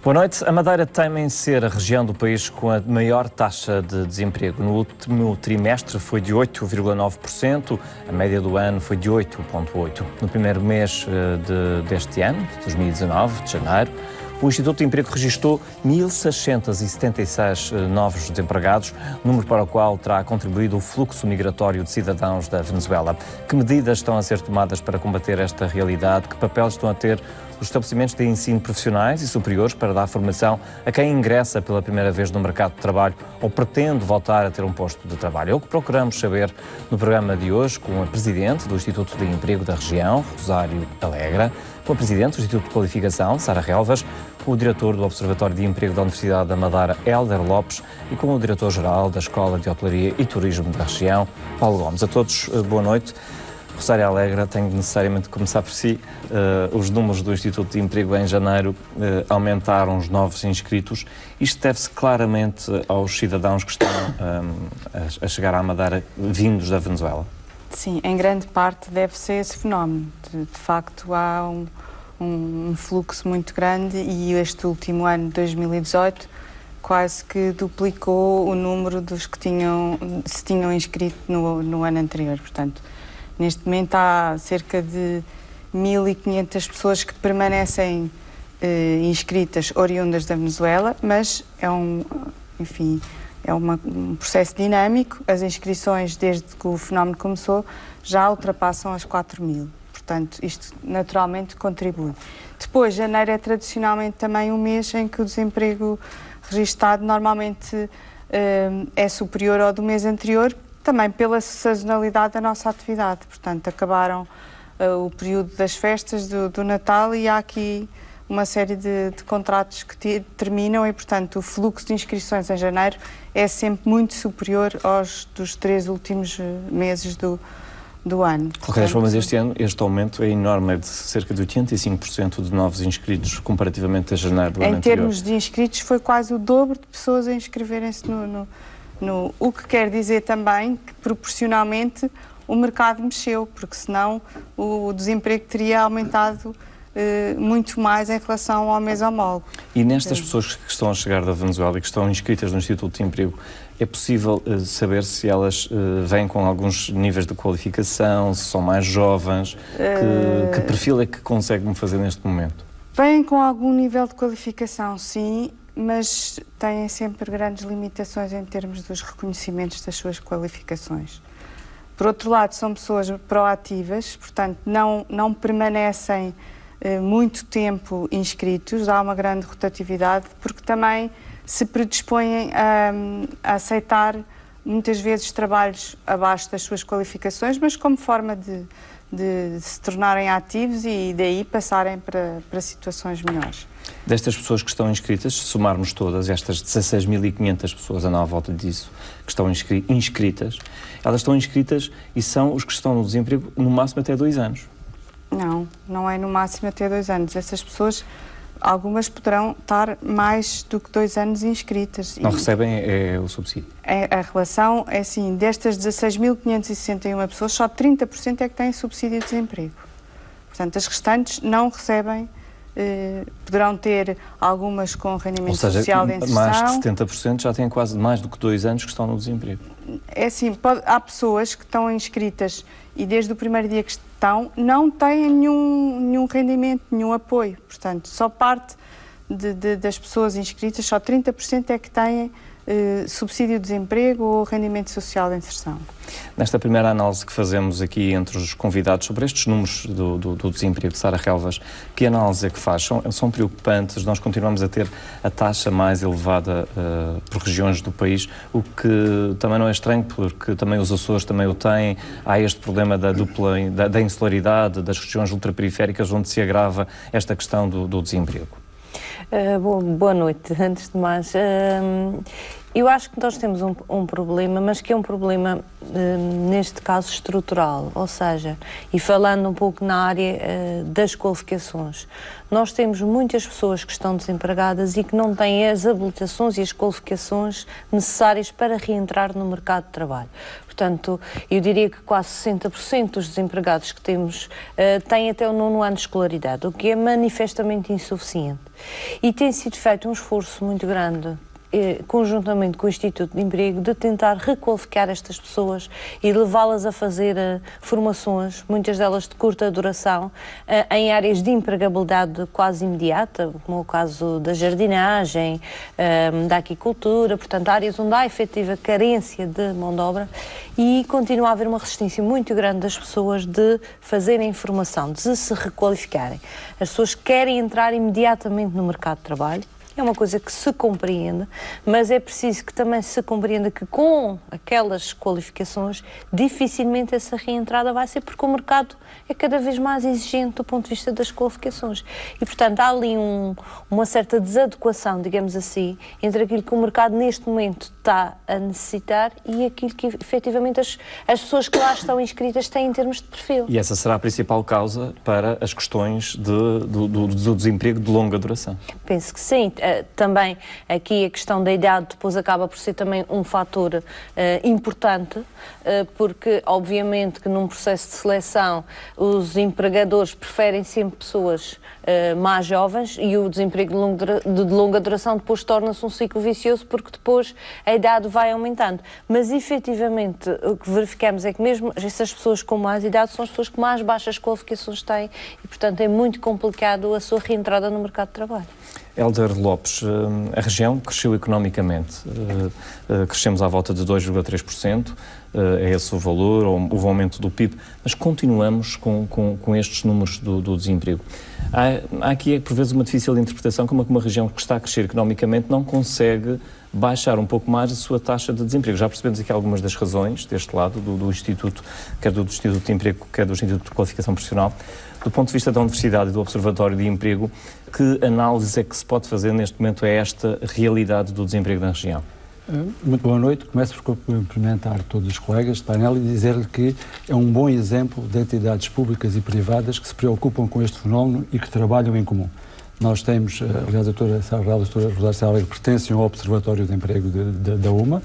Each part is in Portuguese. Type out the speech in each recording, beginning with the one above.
Boa noite. A Madeira teme em ser a região do país com a maior taxa de desemprego. No último trimestre foi de 8,9%, a média do ano foi de 8,8%. No primeiro mês deste ano, de 2019, de janeiro, o Instituto de Emprego registrou 1.676 novos desempregados, número para o qual terá contribuído o fluxo migratório de cidadãos da Venezuela. Que medidas estão a ser tomadas para combater esta realidade? Que papel estão a ter os estabelecimentos de ensino profissionais e superiores para dar formação a quem ingressa pela primeira vez no mercado de trabalho ou pretende voltar a ter um posto de trabalho? É o que procuramos saber no programa de hoje com a Presidente do Instituto de Emprego da região, Rosário Alegra, com a Presidente do Instituto de Qualificação, Sara Relvas, com o Diretor do Observatório de Emprego da Universidade da Madeira, Hélder Lopes, e com o Diretor-Geral da Escola de Hotelaria e Turismo da região, Paulo Gomes. A todos, boa noite. Rosário Alegra, tenho necessariamente de começar por si. Os números do Instituto de Emprego em janeiro aumentaram os novos inscritos. Isto deve-se claramente aos cidadãos que estão a chegar à Madeira vindos da Venezuela? Sim, em grande parte deve-se esse fenómeno. De facto, há um fluxo muito grande e este último ano, 2018, quase que duplicou o número dos que se tinham inscrito no ano anterior. Portanto, neste momento há cerca de 1.500 pessoas que permanecem inscritas oriundas da Venezuela, mas é um processo dinâmico. As inscrições, desde que o fenómeno começou, já ultrapassam as 4.000. Portanto, isto naturalmente contribui. Depois, janeiro é tradicionalmente também um mês em que o desemprego registado normalmente é superior ao do mês anterior, também pela sazonalidade da nossa atividade. Portanto, acabaram o período das festas do Natal e há aqui uma série de contratos que terminam e, portanto, o fluxo de inscrições em janeiro é sempre muito superior aos dos 3 últimos meses do ano. De qualquer forma, este ano, este aumento é enorme, é de cerca de 85% de novos inscritos, comparativamente a janeiro do ano anterior. Em termos de inscritos, foi quase o dobro de pessoas a inscreverem-se o que quer dizer também que, proporcionalmente, o mercado mexeu, porque senão o desemprego teria aumentado muito mais em relação ao mês homólogo. E nestas pessoas que estão a chegar da Venezuela e que estão inscritas no Instituto de Emprego, é possível saber se elas vêm com alguns níveis de qualificação, se são mais jovens? Que perfil é que conseguem fazer neste momento? Vêm com algum nível de qualificação, sim, mas têm sempre grandes limitações em termos dos reconhecimentos das suas qualificações. Por outro lado, são pessoas proativas, portanto, não permanecem muito tempo inscritos, há uma grande rotatividade, porque também se predispõem a aceitar muitas vezes trabalhos abaixo das suas qualificações, mas como forma de se tornarem ativos e daí passarem para situações melhores. Destas pessoas que estão inscritas, se somarmos todas, estas 16.500 pessoas, andam à volta disso, que estão inscritas, elas estão inscritas e são os que estão no desemprego no máximo até 2 anos. Não é no máximo até 2 anos. Essas pessoas, algumas poderão estar mais do que 2 anos inscritas. Não recebem o subsídio? A relação é assim, destas 16.561 pessoas, só 30% é que têm subsídio de desemprego. Portanto, as restantes não recebem, poderão ter algumas com rendimento social de inserção. Mais de 70% já têm quase mais do que 2 anos que estão no desemprego. É assim, há pessoas que estão inscritas e desde o primeiro dia que estão não têm nenhum rendimento, nenhum apoio. Portanto, só parte das pessoas inscritas, só 30% é que têm subsídio de desemprego ou rendimento social de inserção. Nesta primeira análise que fazemos aqui entre os convidados sobre estes números do desemprego, Sara Relvas, que análise é que faz? São preocupantes? Nós continuamos a ter a taxa mais elevada por regiões do país, o que também não é estranho, porque também os Açores também o têm. Há este problema da insularidade, das regiões ultraperiféricas, onde se agrava esta questão do desemprego. Boa noite, antes de mais. Eu acho que nós temos um problema, mas que é um problema, neste caso, estrutural. Ou seja, e falando um pouco na área das qualificações, nós temos muitas pessoas que estão desempregadas e que não têm as habilitações e as qualificações necessárias para reentrar no mercado de trabalho. Portanto, eu diria que quase 60% dos desempregados que temos têm até o 9º ano de escolaridade, o que é manifestamente insuficiente. E tem sido feito um esforço muito grande, conjuntamente com o Instituto de Emprego, de tentar requalificar estas pessoas e levá-las a fazer formações, muitas delas de curta duração, em áreas de empregabilidade quase imediata, como o caso da jardinagem, da aquicultura, portanto, áreas onde há efetiva carência de mão de obra, e continua a haver uma resistência muito grande das pessoas de fazerem formação, de se requalificarem. As pessoas querem entrar imediatamente no mercado de trabalho. É uma coisa que se compreende, mas é preciso que também se compreenda que com aquelas qualificações dificilmente essa reentrada vai ser, porque o mercado é cada vez mais exigente do ponto de vista das qualificações. E, portanto, há ali uma certa desadequação, digamos assim, entre aquilo que o mercado neste momento está a necessitar e aquilo que efetivamente as pessoas que lá estão inscritas têm em termos de perfil. E essa será a principal causa para as questões do desemprego de longa duração? Penso que sim. Também aqui a questão da idade depois acaba por ser também um fator importante, porque obviamente que num processo de seleção os empregadores preferem sempre pessoas mais jovens, e o desemprego de longa duração depois torna-se um ciclo vicioso, porque depois a idade vai aumentando. Mas efetivamente o que verificamos é que mesmo essas pessoas com mais idade são as pessoas que mais baixas qualificações têm e, portanto, é muito complicado a sua reentrada no mercado de trabalho. Hélder Lopes, a região cresceu economicamente, crescemos à volta de 2,3%, é esse o valor, houve aumento do PIB, mas continuamos com estes números do desemprego. Há aqui, por vezes, uma difícil interpretação, como uma região que está a crescer economicamente não consegue baixar um pouco mais a sua taxa de desemprego. Já percebemos aqui algumas das razões deste lado, do Instituto, quer do Instituto de Emprego, quer do Instituto de Qualificação Profissional. Do ponto de vista da Universidade e do Observatório de Emprego, que análise é que se pode fazer neste momento a esta realidade do desemprego na região? Muito boa noite. Começo por cumprimentar todos os colegas de painel e dizer-lhe que é um bom exemplo de entidades públicas e privadas que se preocupam com este fenómeno e que trabalham em comum. Nós temos, aliás, a doutora Rosário Sá pertence ao Observatório de Emprego da UMA,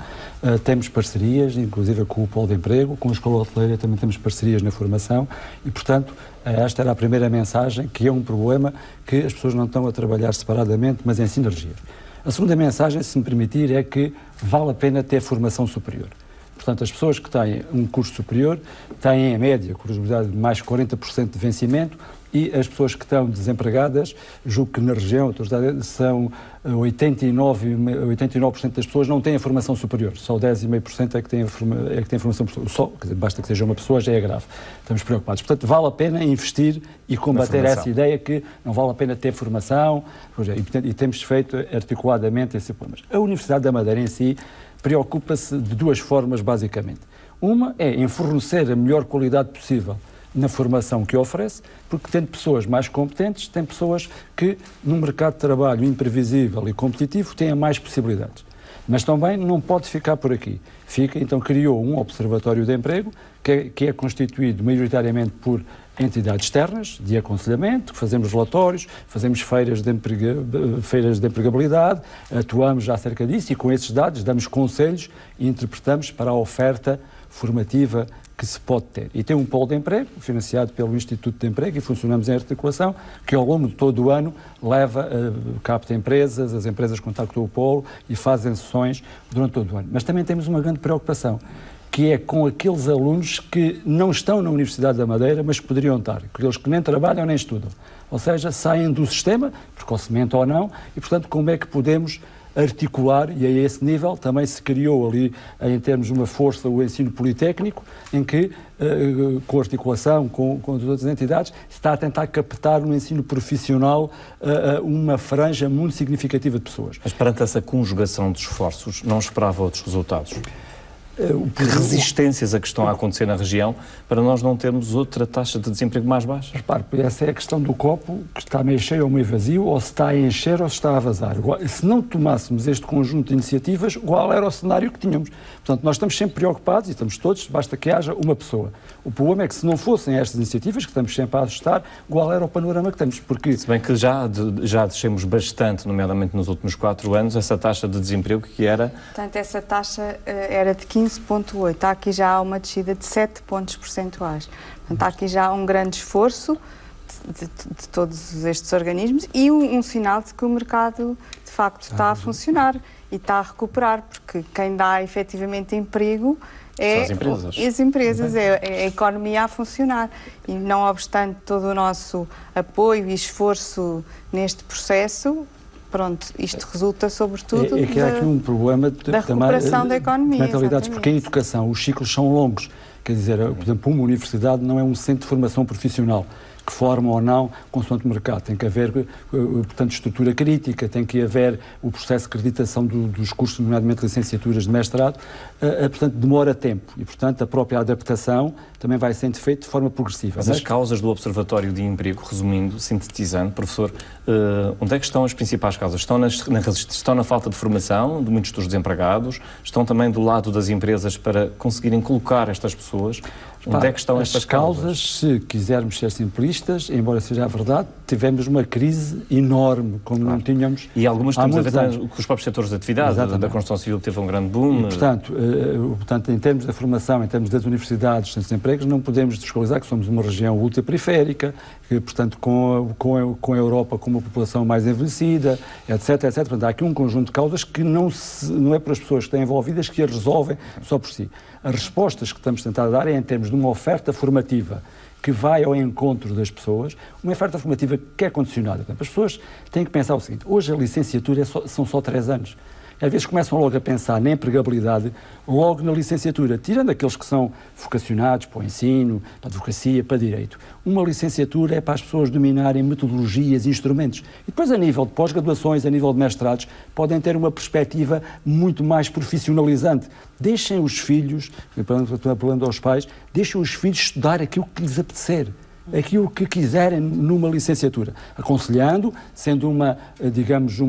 temos parcerias, inclusive com o Polo de Emprego, com a Escola Hoteleira também temos parcerias na formação e, portanto, esta era a primeira mensagem, que é um problema que as pessoas não estão a trabalhar separadamente, mas em sinergia. A segunda mensagem, se me permitir, é que vale a pena ter formação superior. Portanto, as pessoas que têm um curso superior têm, em média, curiosidade de mais 40% de vencimento, e as pessoas que estão desempregadas, julgo que na região são 89% das pessoas não têm a formação superior, só 10,5% é que têm formação superior. Só, quer dizer, basta que seja uma pessoa, já é grave. Estamos preocupados. Portanto, vale a pena investir e combater essa ideia que não vale a pena ter formação, e temos feito articuladamente esse problema. A Universidade da Madeira em si preocupa-se de duas formas, basicamente. Uma é em fornecer a melhor qualidade possível na formação que oferece, porque tendo pessoas mais competentes, tem pessoas que, num mercado de trabalho imprevisível e competitivo, têm mais possibilidades. Mas também não pode ficar por aqui. Então criou um Observatório de Emprego, que é constituído maioritariamente por entidades externas, de aconselhamento, fazemos relatórios, fazemos feiras de empregabilidade, atuamos já acerca disso e com esses dados damos conselhos e interpretamos para a oferta formativa que se pode ter. E tem um polo de emprego, financiado pelo Instituto de Emprego, e funcionamos em articulação, que ao longo de todo o ano capta empresas, as empresas contactam o polo e fazem sessões durante todo o ano. Mas também temos uma grande preocupação, que é com aqueles alunos que não estão na Universidade da Madeira, mas que poderiam estar, aqueles que nem trabalham nem estudam. Ou seja, saem do sistema, precocemente ou não, e, portanto, como é que podemos articular, e a esse nível também se criou ali, em termos de uma força, o ensino politécnico, em que, com articulação com as outras entidades, se está a tentar captar no ensino profissional uma franja muito significativa de pessoas. Mas perante essa conjugação de esforços, não esperava outros resultados? Que resistências a que estão a acontecer na região para nós não termos outra taxa de desemprego mais baixa? Repare, essa é a questão do copo, que está meio cheio ou meio vazio, ou se está a encher ou se está a vazar. Se não tomássemos este conjunto de iniciativas, qual era o cenário que tínhamos? Portanto, nós estamos sempre preocupados, e estamos todos, basta que haja uma pessoa. O problema é que se não fossem estas iniciativas, que estamos sempre a ajustar, qual era o panorama que temos? Porque... Se bem que já descemos bastante, nomeadamente nos últimos 4 anos, essa taxa de desemprego que era... Portanto, essa taxa era de 15,8. Há aqui já uma descida de 7 pontos percentuais. Portanto, há aqui já um grande esforço de todos estes organismos e um sinal de que o mercado, de facto, está a funcionar e está a recuperar, porque quem dá efetivamente emprego é as empresas, é a economia a funcionar. E não obstante todo o nosso apoio e esforço neste processo, pronto, isto resulta sobretudo é que há aqui um problema da recuperação da economia. Mentalidades, porque em educação os ciclos são longos. Quer dizer, por exemplo, uma universidade não é um centro de formação profissional que forma ou não consoante o mercado. Tem que haver, portanto, estrutura crítica, tem que haver o processo de acreditação dos cursos, nomeadamente licenciaturas de mestrado, portanto, demora tempo e, portanto, a própria adaptação também vai sendo feita de forma progressiva. Mas as causas do Observatório de Emprego, resumindo, sintetizando, professor, onde é que estão as principais causas? Estão na falta de formação de muitos dos desempregados? Estão também do lado das empresas para conseguirem colocar estas pessoas? Onde é que estão estas causas? Se quisermos ser simplistas, embora seja a verdade, tivemos uma crise enorme, como não tínhamos. E algumas temos a ver com os próprios setores de atividade, da construção civil que teve um grande boom. E, portanto, em termos da formação, em termos das universidades, dos empregos, não podemos desvalorizar que somos uma região ultraperiférica, que, portanto, com a Europa com uma população mais envelhecida, etc. Portanto, há aqui um conjunto de causas que não é para as pessoas que estão envolvidas que as resolvem só por si. As respostas que estamos a tentar dar é em termos de uma oferta formativa que vai ao encontro das pessoas, uma oferta formativa que é condicionada. Portanto, as pessoas têm que pensar o seguinte: hoje a licenciatura são só 3 anos. E às vezes começam logo a pensar na empregabilidade logo na licenciatura, tirando aqueles que são vocacionados para o ensino, para a advocacia, para direito. Uma licenciatura é para as pessoas dominarem metodologias e instrumentos. E depois, a nível de pós-graduações, a nível de mestrados, podem ter uma perspectiva muito mais profissionalizante. Deixem os filhos, apelando aos pais, deixem os filhos estudar aquilo que lhes apetecer, aquilo que quiserem numa licenciatura, aconselhando, sendo uma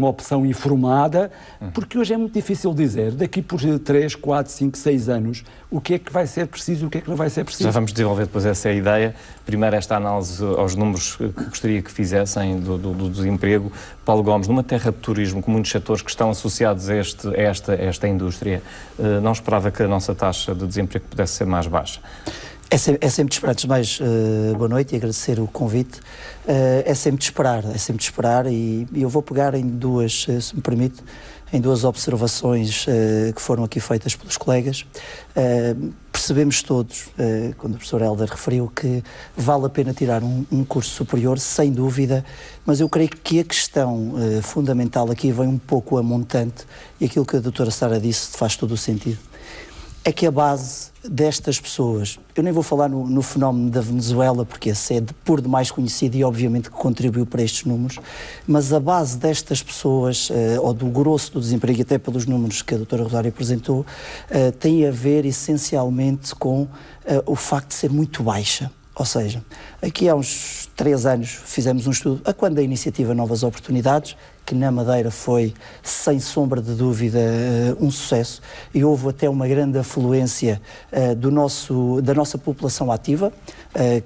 opção informada, porque hoje é muito difícil dizer, daqui por 3, 4, 5, 6 anos, o que é que vai ser preciso e o que é que não vai ser preciso. Já vamos desenvolver depois essa ideia. Primeiro esta análise aos números que gostaria que fizessem do desemprego. Paulo Gomes, numa terra de turismo com muitos setores que estão associados a esta indústria, não esperava que a nossa taxa de desemprego pudesse ser mais baixa? É sempre de esperar. Antes de mais, boa noite e agradecer o convite. É sempre de esperar e eu vou pegar em duas, se me permite, em duas observações que foram aqui feitas pelos colegas. Percebemos todos, quando o professor Hélder referiu, que vale a pena tirar um curso superior, sem dúvida, mas eu creio que a questão fundamental aqui vem um pouco a montante, e aquilo que a doutora Sara disse faz todo o sentido. É que a base destas pessoas, eu nem vou falar no fenómeno da Venezuela, porque esse é por demais conhecido e obviamente que contribuiu para estes números, mas a base destas pessoas, ou do grosso do desemprego, até pelos números que a doutora Rosário apresentou, tem a ver essencialmente com o facto de ser muito baixa. Ou seja, aqui há uns 3 anos fizemos um estudo a quando a iniciativa Novas Oportunidades, que na Madeira foi, sem sombra de dúvida, um sucesso, e houve até uma grande afluência da nossa população ativa,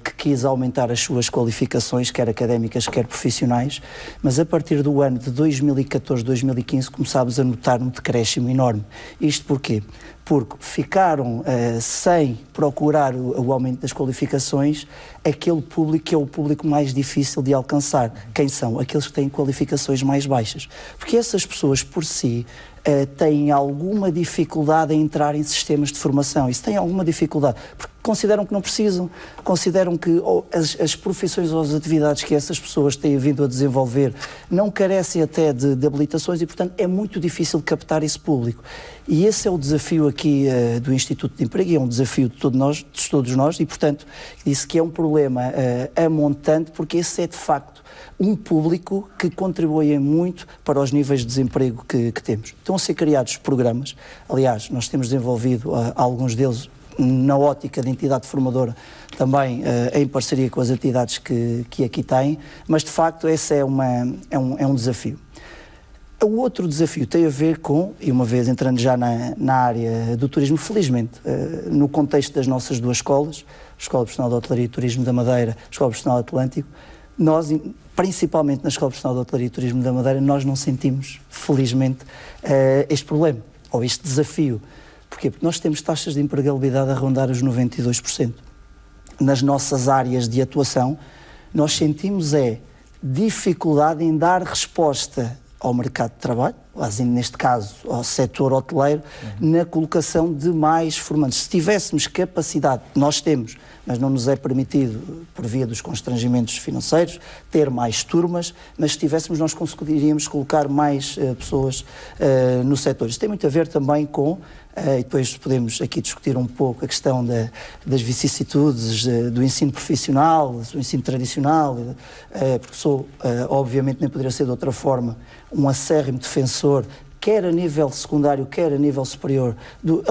que quis aumentar as suas qualificações, quer académicas, quer profissionais, mas a partir do ano de 2014, 2015, começámos a notar um decréscimo enorme. Isto porquê? Porque ficaram sem procurar o aumento das qualificações aquele público que é o público mais difícil de alcançar. Quem são? Aqueles que têm qualificações mais baixas. Porque essas pessoas, por si, têm alguma dificuldade em entrar em sistemas de formação. Isso tem alguma dificuldade, porque consideram que não precisam, consideram que as profissões ou as atividades que essas pessoas têm vindo a desenvolver não carecem até de habilitações e, portanto, é muito difícil captar esse público. E esse é o desafio aqui do Instituto de Emprego, e é um desafio de todos nós, e, portanto, disse que é um problema amontante, porque esse é, de facto, um público que contribui muito para os níveis de desemprego que temos. Então, estão a ser criados programas, aliás, nós temos desenvolvido alguns deles na ótica de entidade formadora, também em parceria com as entidades que aqui têm, mas de facto esse é um desafio. O outro desafio tem a ver com, e uma vez entrando já na área do turismo, felizmente, no contexto das nossas duas escolas, a Escola Profissional de Hotelaria e Turismo da Madeira, a Escola Profissional Atlântico, nós, principalmente na Escola Profissional de Hotelaria e Turismo da Madeira, nós não sentimos, felizmente, este problema, ou este desafio. Porquê? Porque nós temos taxas de empregabilidade a rondar os 92%. Nas nossas áreas de atuação, nós sentimos dificuldade em dar resposta ao mercado de trabalho, neste caso ao setor hoteleiro, na colocação de mais formandos. Se tivéssemos capacidade, nós temos, mas não nos é permitido, por via dos constrangimentos financeiros, ter mais turmas, mas se tivéssemos, nós conseguiríamos colocar mais pessoas no setor. Isto tem muito a ver também com, e depois podemos aqui discutir um pouco a questão das vicissitudes do ensino profissional, do ensino tradicional, porque sou, obviamente, nem poderia ser de outra forma, um acérrimo defensor, quer a nível secundário, quer a nível superior, dos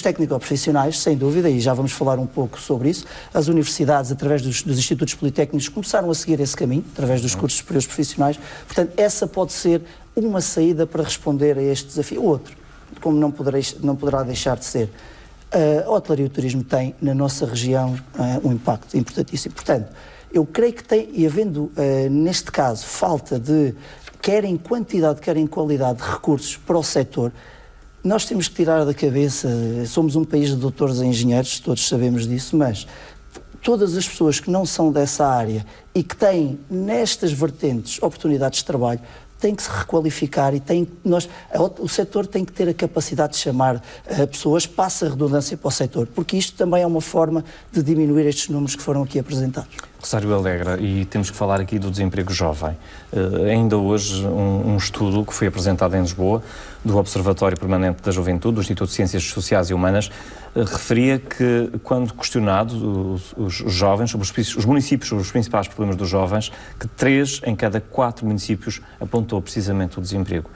técnico-profissionais, sem dúvida, e já vamos falar um pouco sobre isso. As universidades, através dos institutos politécnicos, começaram a seguir esse caminho, através dos cursos superiores profissionais. Portanto, essa pode ser uma saída para responder a este desafio. O outro, como não poderá deixar de ser, a hotelaria e o turismo tem, na nossa região, um impacto importantíssimo. Portanto, eu creio que tem, e havendo, neste caso, falta de, quer em quantidade, quer em qualidade, de recursos para o setor, nós temos que tirar da cabeça, somos um país de doutores e engenheiros, todos sabemos disso, mas todas as pessoas que não são dessa área e que têm, nestas vertentes, oportunidades de trabalho, tem que se requalificar e o setor tem que ter a capacidade de chamar pessoas, passa a redundância para o setor, porque isto também é uma forma de diminuir estes números que foram aqui apresentados. Rosário Alegra, e temos que falar aqui do desemprego jovem. Ainda hoje um estudo que foi apresentado em Lisboa, do Observatório Permanente da Juventude, do Instituto de Ciências Sociais e Humanas, referia que, quando questionado os jovens sobre os municípios, sobre os principais problemas dos jovens, que 3 em cada 4 municípios apontou precisamente o desemprego.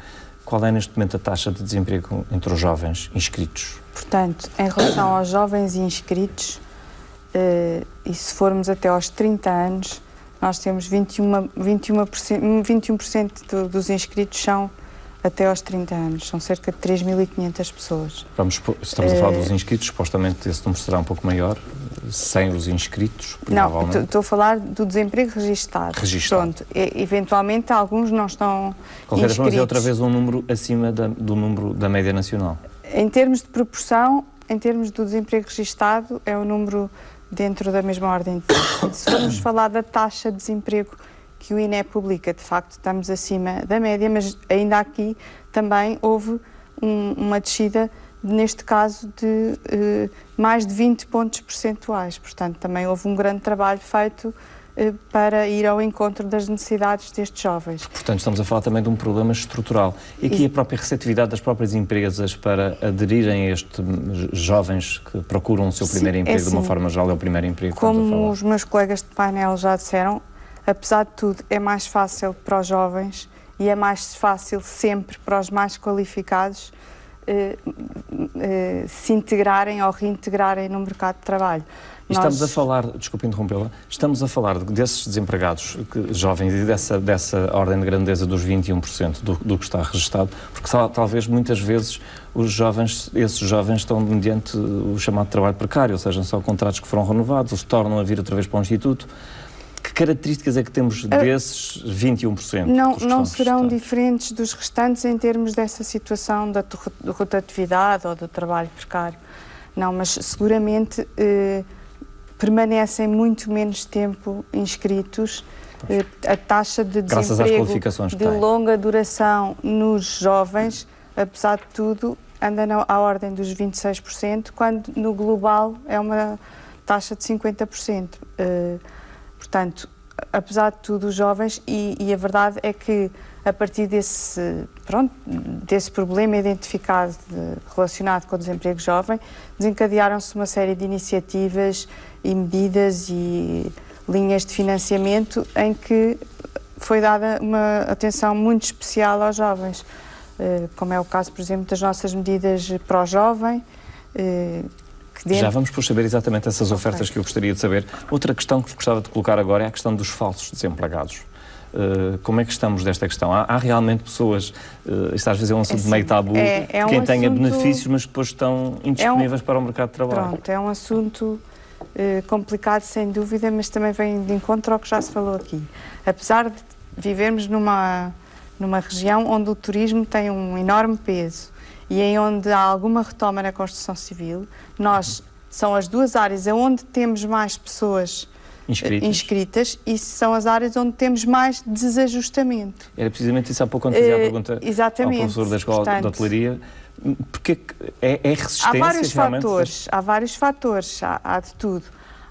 Qual é neste momento a taxa de desemprego entre os jovens inscritos? Portanto, em relação aos jovens inscritos, e se formos até aos 30 anos, nós temos 21% dos inscritos são até aos 30 anos, são cerca de 3.500 pessoas. Estamos a falar dos inscritos, supostamente esse número será um pouco maior, sem os inscritos, provavelmente. Não, estou a falar do desemprego registado. Pronto, eventualmente alguns não estão inscritos. Mas é outra vez um número acima do número da média nacional. Em termos de proporção, em termos do desemprego registado, é um número dentro da mesma ordem. Se formos falar da taxa de desemprego que o INE publica, de facto estamos acima da média, mas ainda aqui também houve uma descida, neste caso, de mais de 20 pontos percentuais. Portanto, também houve um grande trabalho feito para ir ao encontro das necessidades destes jovens. Portanto, estamos a falar também de um problema estrutural. E aqui a própria receptividade das próprias empresas para aderirem a estes jovens que procuram o seu primeiro emprego, de uma forma geral, é o primeiro emprego. Como os meus colegas de painel já disseram, apesar de tudo, é mais fácil para os jovens e é mais fácil sempre para os mais qualificados se integrarem ou reintegrarem no mercado de trabalho. Estamos a falar, desculpe interrompê-la, estamos a falar desses desempregados jovens e dessa ordem de grandeza dos 21% do que está registado, porque talvez muitas vezes esses jovens estão mediante o chamado trabalho precário, ou seja, são contratos que foram renovados, os tornam a vir outra vez para o Instituto. Que características é que temos desses 21%? Não serão diferentes dos restantes em termos dessa situação da rotatividade ou do trabalho precário. Não, mas seguramente permanecem muito menos tempo inscritos. A taxa de desemprego de longa duração nos jovens, apesar de tudo, anda à ordem dos 26%, quando no global é uma taxa de 50%. Portanto, apesar de tudo, os jovens, e a verdade é que a partir desse problema identificado relacionado com o desemprego jovem, desencadearam-se uma série de iniciativas e medidas e linhas de financiamento em que foi dada uma atenção muito especial aos jovens. como é o caso, por exemplo, das nossas medidas para o jovem. Já vamos por saber exatamente essas ofertas que eu gostaria de saber. Outra questão que gostava de colocar agora é a questão dos falsos desempregados. Como é que estamos desta questão? Há realmente pessoas, isto às vezes é um assunto meio tabu, quem tenha benefícios, mas depois estão indisponíveis para o mercado de trabalho. Pronto, é um assunto complicado, sem dúvida, mas também vem de encontro ao que já se falou aqui. Apesar de vivermos numa região onde o turismo tem um enorme peso e em onde há alguma retoma na construção civil, são as duas áreas onde temos mais pessoas inscritas e são as áreas onde temos mais desajustamento. Era precisamente isso há pouco quando fazia a pergunta exatamente. Ao professor da Escola de Hotelaria. Porque é resistência? Há vários fatores, há de tudo.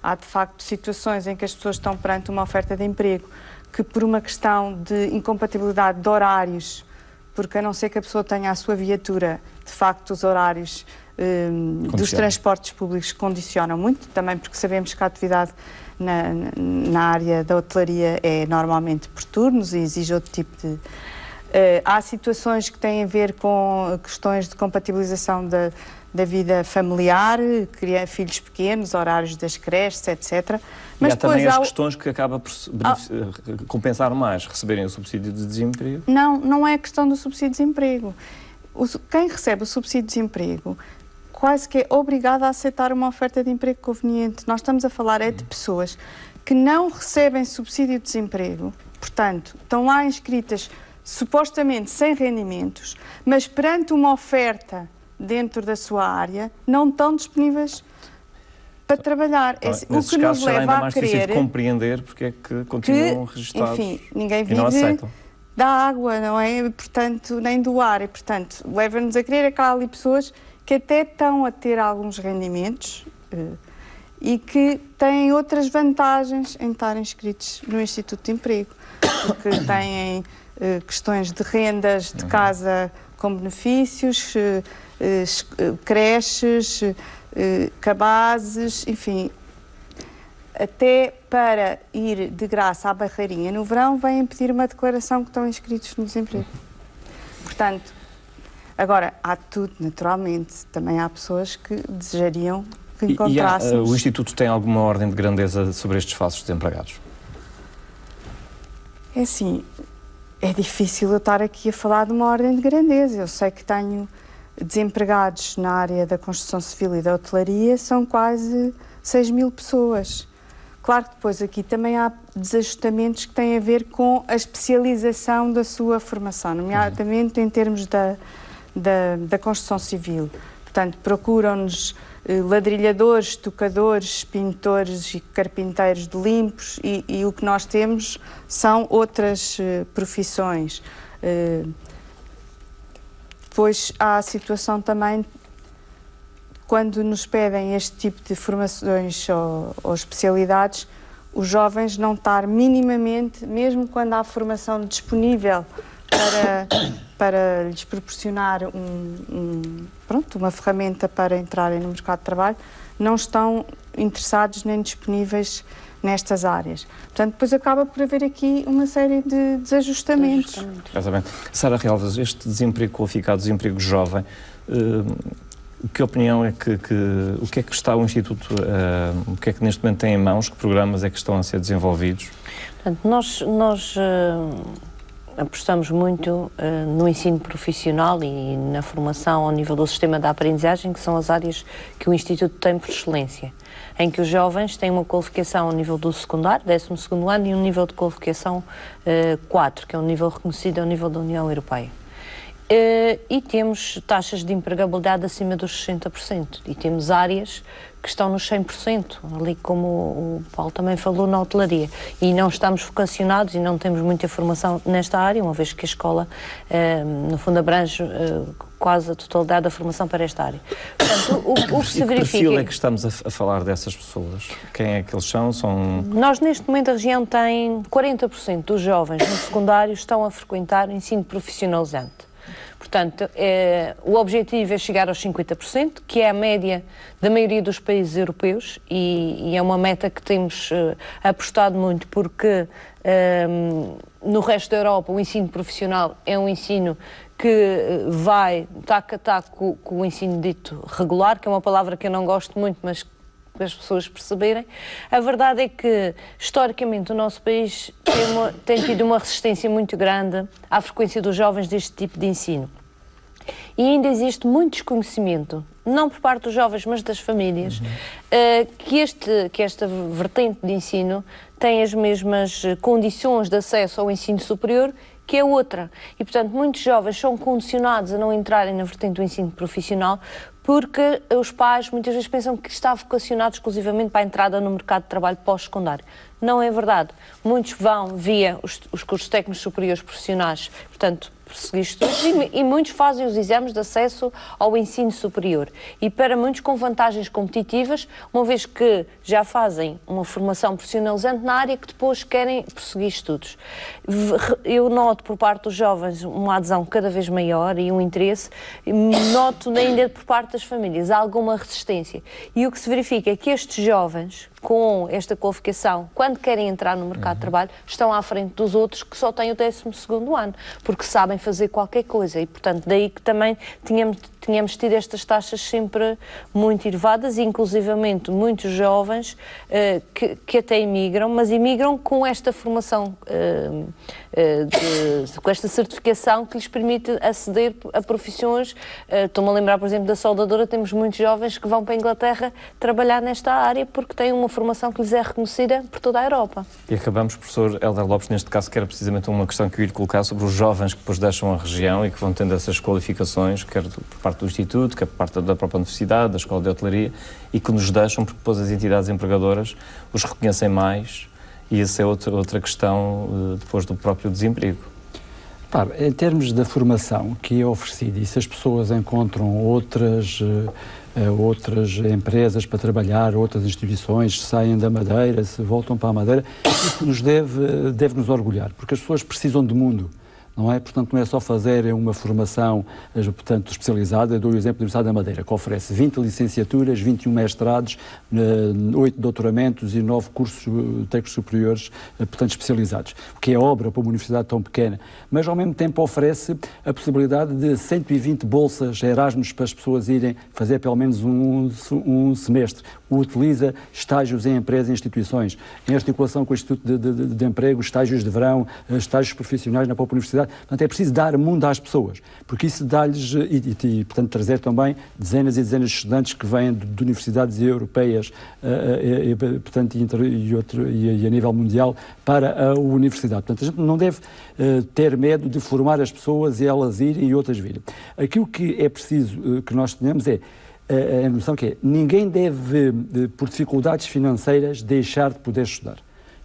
Há de facto situações em que as pessoas estão perante uma oferta de emprego que por uma questão de incompatibilidade de horários, porque a não ser que a pessoa tenha a sua viatura, de facto os horários dos transportes públicos condicionam muito, também porque sabemos que a atividade na área da hotelaria é normalmente por turnos e exige outro tipo de... há situações que têm a ver com questões de compatibilização da vida familiar, criar filhos pequenos, horários das creches, etc. Mas e há também as questões que acaba por compensar mais, receberem o subsídio de desemprego? Não é questão do subsídio de desemprego. Quem recebe o subsídio de desemprego quase que é obrigado a aceitar uma oferta de emprego conveniente. Nós estamos a falar de pessoas que não recebem subsídio de desemprego, portanto, estão lá inscritas supostamente sem rendimentos, mas perante uma oferta dentro da sua área, não estão disponíveis para trabalhar. Então, o que nos leva ainda mais a crer de compreender porque é que continuam registados, enfim, ninguém vive e não aceitam da água, não é? Portanto, nem do ar, e portanto, leva-nos a crer que há ali pessoas que até estão a ter alguns rendimentos e que têm outras vantagens em estarem inscritos no Instituto de Emprego, porque têm questões de rendas de casa com benefícios, creches, cabazes, enfim, até para ir de graça à Barreirinha no verão vêm pedir uma declaração que estão inscritos no desemprego. Portanto, agora, há tudo, naturalmente, também há pessoas que desejariam que encontrássemos... o Instituto tem alguma ordem de grandeza sobre estes falsos desempregados? É assim, é difícil eu estar aqui a falar de uma ordem de grandeza. Eu sei que tenho desempregados na área da construção civil e da hotelaria, são quase 6.000 pessoas. Claro que depois aqui também há desajustamentos que têm a ver com a especialização da sua formação, nomeadamente em termos da construção civil. Portanto, procuram-nos ladrilhadores, estucadores, pintores e carpinteiros de limpos e o que nós temos são outras profissões. Depois há a situação também quando nos pedem este tipo de formações ou especialidades, os jovens não estar minimamente, mesmo quando há formação disponível para lhes proporcionar uma ferramenta para entrarem no mercado de trabalho, não estão interessados nem disponíveis nestas áreas. Portanto, depois acaba por haver aqui uma série de desajustamentos. Exatamente. Sara Relvas, este desemprego qualificado, desemprego jovem, que opinião é o que é que está o Instituto, o que é que neste momento tem em mãos, que programas é que estão a ser desenvolvidos? Portanto, nós apostamos muito no ensino profissional e na formação ao nível do sistema de aprendizagem, que são as áreas que o Instituto tem por excelência, em que os jovens têm uma qualificação ao nível do secundário, 12º ano, e um nível de qualificação 4, que é um nível reconhecido ao nível da União Europeia. E temos taxas de empregabilidade acima dos 60%, e temos áreas que estão nos 100%, ali como o Paulo também falou, na hotelaria. E não estamos vocacionados e não temos muita formação nesta área, uma vez que a escola, no fundo, abrange quase a totalidade da formação para esta área. Portanto, o que se verifica... Que perfil é que estamos a falar dessas pessoas? Quem é que eles são? Nós, neste momento, a região tem 40% dos jovens no secundário estão a frequentar o ensino profissionalizante. Portanto, o objetivo é chegar aos 50%, que é a média da maioria dos países europeus, e é uma meta que temos apostado muito, porque no resto da Europa o ensino profissional é um ensino que vai taco a taco com o ensino dito regular, que é uma palavra que eu não gosto muito, mas para as pessoas perceberem. A verdade é que, historicamente, o nosso país tem tido uma resistência muito grande à frequência dos jovens deste tipo de ensino. E ainda existe muito desconhecimento, não por parte dos jovens, mas das famílias, que esta vertente de ensino tem as mesmas condições de acesso ao ensino superior que é outra. E, portanto, muitos jovens são condicionados a não entrarem na vertente do ensino profissional porque os pais muitas vezes pensam que está vocacionado exclusivamente para a entrada no mercado de trabalho pós-secundário. Não é verdade. Muitos vão via os cursos técnicos superiores profissionais, portanto, prosseguir estudos, e muitos fazem os exames de acesso ao ensino superior. E para muitos com vantagens competitivas, uma vez que já fazem uma formação profissionalizante na área que depois querem prosseguir estudos. Eu noto por parte dos jovens uma adesão cada vez maior e um interesse, noto ainda por parte das famílias alguma resistência. E o que se verifica é que estes jovens, com esta qualificação, quando querem entrar no mercado de trabalho, estão à frente dos outros que só têm o 12º ano, porque sabem fazer qualquer coisa e, portanto, daí que também tínhamos tido estas taxas sempre muito elevadas e, inclusivamente, muitos jovens que até imigram, mas imigram com esta formação, com esta certificação que lhes permite aceder a profissões. Estou-me a lembrar, por exemplo, da soldadora, temos muitos jovens que vão para a Inglaterra trabalhar nesta área porque têm uma formação que lhes é reconhecida por toda a Europa. E acabamos, professor Hélder Lopes, neste caso, que era precisamente uma questão que eu ia colocar sobre os jovens que depois deixam a região e que vão tendo essas qualificações, quer por parte do Instituto, quer por parte da própria Universidade, da Escola de Hotelaria, e que nos deixam porque depois as entidades empregadoras os reconhecem mais, e essa é outra questão depois do próprio desemprego. Em termos da formação que é oferecida, e se as pessoas encontram outras empresas para trabalhar, outras instituições, saem da Madeira, se voltam para a Madeira, isso nos deve nos orgulhar, porque as pessoas precisam de mundo. Não é? Portanto, não é só fazer uma formação, portanto, especializada. Eu dou o exemplo da Universidade da Madeira, que oferece 20 licenciaturas, 21 mestrados, 8 doutoramentos e 9 cursos técnicos superiores, portanto, especializados. O que é obra para uma universidade tão pequena. Mas, ao mesmo tempo, oferece a possibilidade de 120 bolsas Erasmus para as pessoas irem fazer pelo menos um semestre. Utiliza estágios em empresas e instituições, em articulação com o Instituto de Emprego, estágios de verão, estágios profissionais na própria universidade. Portanto, é preciso dar mundo às pessoas, porque isso dá-lhes, portanto, trazer também dezenas e dezenas de estudantes que vêm de universidades europeias, portanto, e a nível mundial, para a universidade. Portanto, a gente não deve ter medo de formar as pessoas e elas irem e outras virem. Aquilo que é preciso que nós tenhamos é a noção que ninguém deve, por dificuldades financeiras, deixar de poder estudar.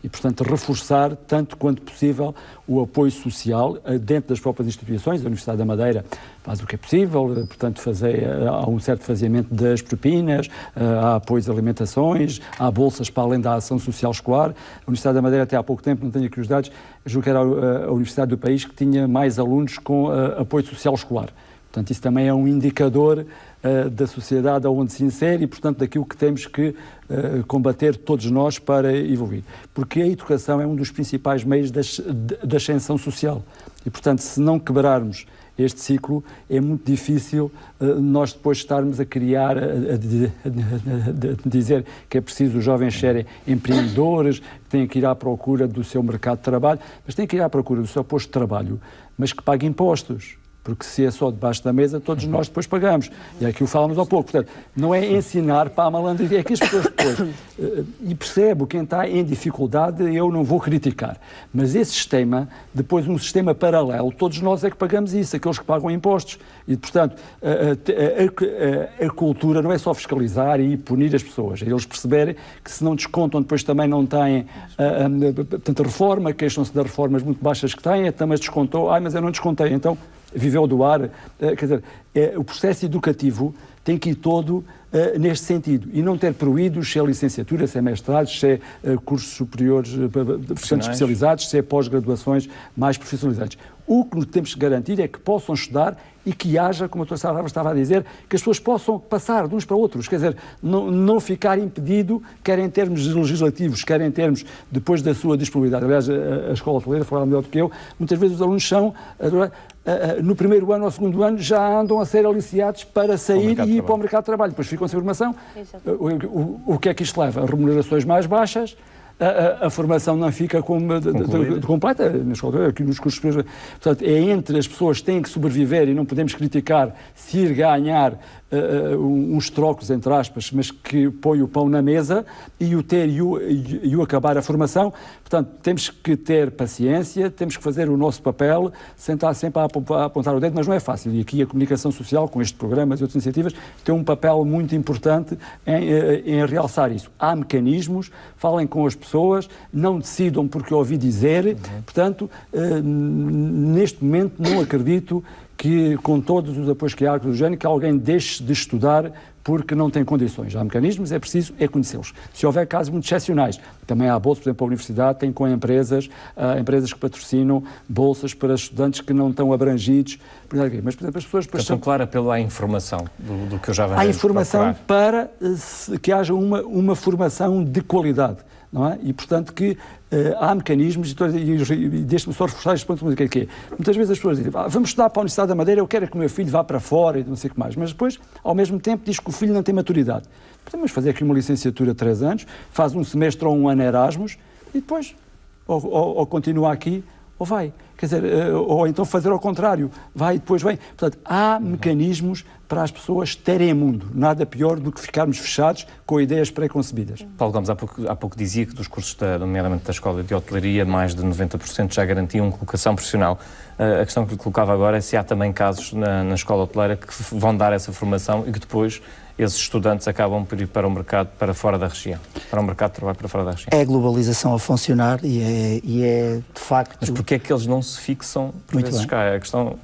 E, portanto, reforçar, tanto quanto possível, o apoio social dentro das próprias instituições. A Universidade da Madeira faz o que é possível, portanto, há um certo faseamento das propinas, há apoios de alimentações, há bolsas para além da ação social escolar. A Universidade da Madeira, até há pouco tempo, não tenho aqui os dados, julgo que era a universidade do país que tinha mais alunos com apoio social escolar. Portanto, isso também é um indicador da sociedade aonde se insere e, portanto, daquilo que temos que combater todos nós para evoluir. Porque a educação é um dos principais meios da ascensão social. E, portanto, se não quebrarmos este ciclo, é muito difícil nós depois estarmos a criar, a dizer que é preciso os jovens serem empreendedores, que têm que ir à procura do seu mercado de trabalho, mas têm que ir à procura do seu posto de trabalho, mas que paguem impostos. Porque se é só debaixo da mesa, todos nós depois pagamos. E é aquilo que falamos há pouco. Portanto, não é ensinar para a malandria, é que as pessoas depois... E percebo, quem está em dificuldade, eu não vou criticar. Mas esse sistema, depois um sistema paralelo, todos nós é que pagamos isso, aqueles que pagam impostos. E, portanto, a cultura não é só fiscalizar e punir as pessoas. É eles perceberem que se não descontam, depois também não têm portanto, reforma, queixam-se das reformas muito baixas que têm, também descontou, mas eu não descontei, então... viveu do ar, quer dizer, o processo educativo tem que ir todo neste sentido e não ter proídos se é licenciatura, se é mestrados, se é cursos superiores especializados, se é pós-graduações mais profissionalizados. O que temos que garantir é que possam estudar e que haja, como a doutora Sara estava a dizer, que as pessoas possam passar de uns para outros, quer dizer, não ficar impedido, quer em termos legislativos, quer em termos depois da sua disponibilidade. Aliás, a escola hoteleira, falar melhor do que eu, muitas vezes os alunos são, no primeiro ano ou segundo ano, já andam a ser aliciados para sair e ir para o mercado de trabalho. Depois ficam sem formação. O que é que isto leva? A remunerações mais baixas, a formação não fica completa na escola, aqui nos cursos superiores. Portanto, é entre as pessoas que têm que sobreviver e não podemos criticar se ir ganhar uns trocos, entre aspas, mas que põe o pão na mesa e o ter e o acabar a formação. Portanto, temos que ter paciência, temos que fazer o nosso papel, sentar sempre a apontar o dedo, mas não é fácil. E aqui a comunicação social, com estes programas e outras iniciativas, tem um papel muito importante em realçar isso. Há mecanismos, falem com as pessoas, não decidam porque ouvi dizer, portanto, neste momento não acredito que, com todos os apoios que há do género, que alguém deixe de estudar porque não tem condições. Há mecanismos, é preciso conhecê-los. Se houver casos muito excepcionais, também há bolsas, por exemplo, a universidade tem com empresas que patrocinam bolsas para estudantes que não estão abrangidos. Mas, por exemplo, as pessoas... Então, claro apelo à informação do que eu já venho à informação para que haja uma formação de qualidade. Não é? E, portanto, que há mecanismos, e deixe-me só reforçar este ponto, o que é. Muitas vezes as pessoas dizem, vamos estudar para a Universidade da Madeira, eu quero que o meu filho vá para fora e não sei o que mais, mas depois, ao mesmo tempo, diz que o filho não tem maturidade. Podemos fazer aqui uma licenciatura de 3 anos, faz um semestre ou um ano Erasmus, e depois, ou continua aqui, ou vai. Quer dizer, ou então fazer ao contrário, vai e depois vem. Portanto, há mecanismos para as pessoas terem mundo. Nada pior do que ficarmos fechados com ideias pré-concebidas. Paulo Gomes, há pouco dizia que dos cursos, nomeadamente da Escola de Hotelaria, mais de 90% já garantiam colocação profissional. A questão que lhe colocava agora é se há também casos na Escola Hoteleira que vão dar essa formação e que depois esses estudantes acabam por ir para o mercado para fora da região, para o mercado de trabalho para fora da região. É a globalização a funcionar e é de facto... Mas porquê é que eles não se fixam por vezes cá? A questão,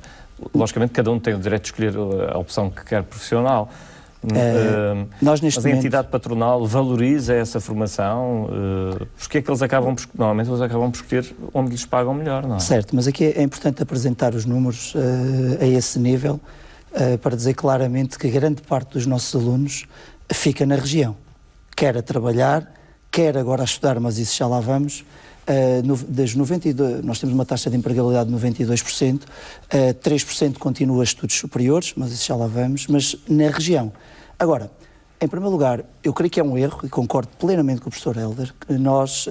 logicamente, cada um tem o direito de escolher a opção que quer profissional. Nós neste mas a entidade patronal valoriza essa formação? Porque é que eles acabam por... Normalmente eles acabam por escolher onde lhes pagam melhor, não é? Certo, mas aqui é importante apresentar os números a esse nível, para dizer claramente que grande parte dos nossos alunos fica na região, quer a trabalhar, quer agora a estudar, mas isso já lá vamos. Das 92, nós temos uma taxa de empregabilidade de 92%, 3% continua estudos superiores, mas isso já lá vamos, mas na região. Agora, em primeiro lugar, eu creio que é um erro, e concordo plenamente com o professor Hélder, que nós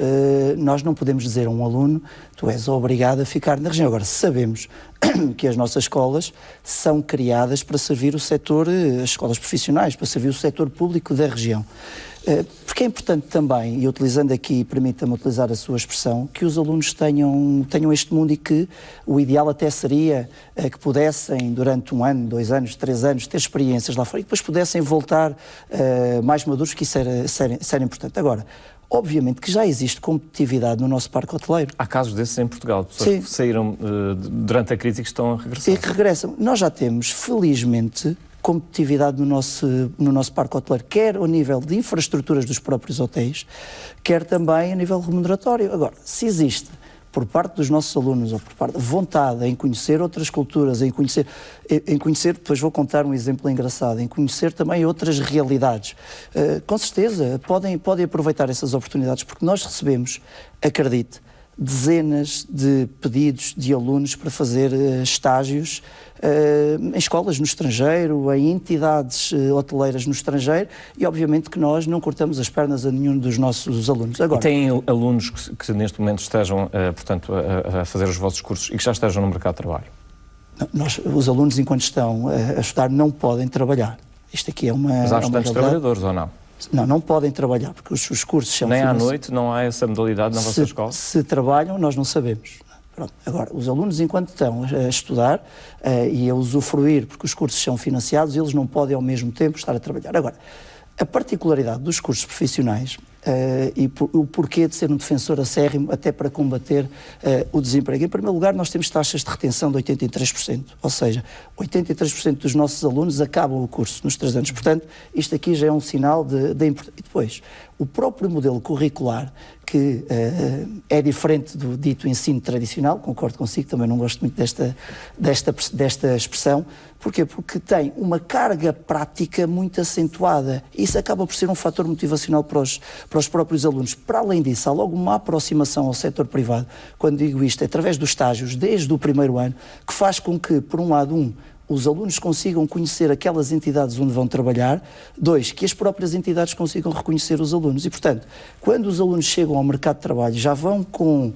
não podemos dizer a um aluno, tu és obrigado a ficar na região. Agora, sabemos que as nossas escolas são criadas para servir o setor, as escolas profissionais, para servir o setor público da região. Porque é importante também, e utilizando aqui, permita-me utilizar a sua expressão, que os alunos tenham este mundo e que o ideal até seria que pudessem, durante 1 ano, 2 anos, 3 anos, ter experiências lá fora e depois pudessem voltar mais maduros, que isso era importante. Agora, obviamente que já existe competitividade no nosso parque hoteleiro. Há casos desses em Portugal, pessoas que saíram durante a crise e que estão a regressar. E que regressam. Nós já temos, felizmente, competitividade no nosso parque hoteleiro, quer ao nível de infraestruturas dos próprios hotéis, quer também a nível remuneratório. Agora, se existe por parte dos nossos alunos, ou por parte de vontade em conhecer outras culturas, em conhecer, depois vou contar um exemplo engraçado, em conhecer também outras realidades, com certeza podem aproveitar essas oportunidades, porque nós recebemos, acredite, dezenas de pedidos de alunos para fazer estágios em escolas no estrangeiro, em entidades hoteleiras no estrangeiro, e obviamente que nós não cortamos as pernas a nenhum dos nossos alunos. Agora, e têm alunos que neste momento estejam, portanto, a fazer os vossos cursos e que já estejam no mercado de trabalho? Os alunos, enquanto estão a estudar, não podem trabalhar. Isto aqui é uma... Mas há estudantes trabalhadores ou não? Não podem trabalhar, porque os cursos são... Nem à noite não há essa modalidade na vossa escola? Se trabalham, nós não sabemos. Pronto. Agora, os alunos, enquanto estão a estudar e a usufruir, porque os cursos são financiados, eles não podem ao mesmo tempo estar a trabalhar. Agora, a particularidade dos cursos profissionais o porquê de ser um defensor acérrimo até para combater o desemprego. Em primeiro lugar, nós temos taxas de retenção de 83%, ou seja, 83% dos nossos alunos acabam o curso nos 3 anos. Portanto, isto aqui já é um sinal de importância. E depois, o próprio modelo curricular, que é diferente do dito ensino tradicional, concordo consigo, também não gosto muito desta expressão. Porquê? Porque tem uma carga prática muito acentuada. Isso acaba por ser um fator motivacional para os próprios alunos. Para além disso, há logo uma aproximação ao setor privado, quando digo isto, é através dos estágios, desde o primeiro ano, que faz com que, por um lado, os alunos consigam conhecer aquelas entidades onde vão trabalhar, 2, que as próprias entidades consigam reconhecer os alunos. E, portanto, quando os alunos chegam ao mercado de trabalho, já vão com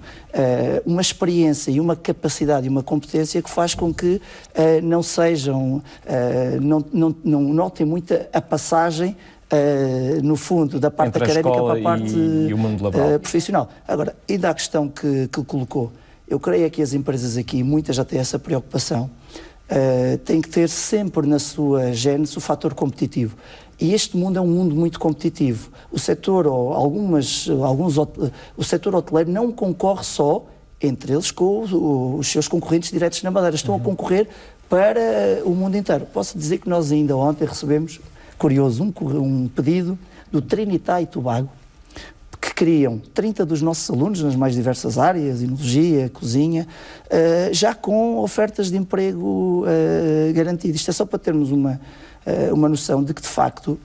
uma experiência e uma capacidade e uma competência que faz com que não sejam, não notem muito a passagem, no fundo, da parte entre académica para a parte e o mundo laboral. profissional. Agora, ainda a questão que colocou, eu creio que as empresas aqui, muitas já têm essa preocupação, tem que ter sempre na sua gênese o fator competitivo. E este mundo é um mundo muito competitivo. O setor, o setor hoteleiro não concorre só, entre eles, com os seus concorrentes diretos na Madeira. Estão a concorrer para o mundo inteiro. Posso dizer que nós ainda ontem recebemos, curioso, um pedido do Trinidad e Tobago, que queriam 30 dos nossos alunos nas mais diversas áreas, enologia, cozinha, já com ofertas de emprego garantidas. Isto é só para termos uma noção de que, de facto,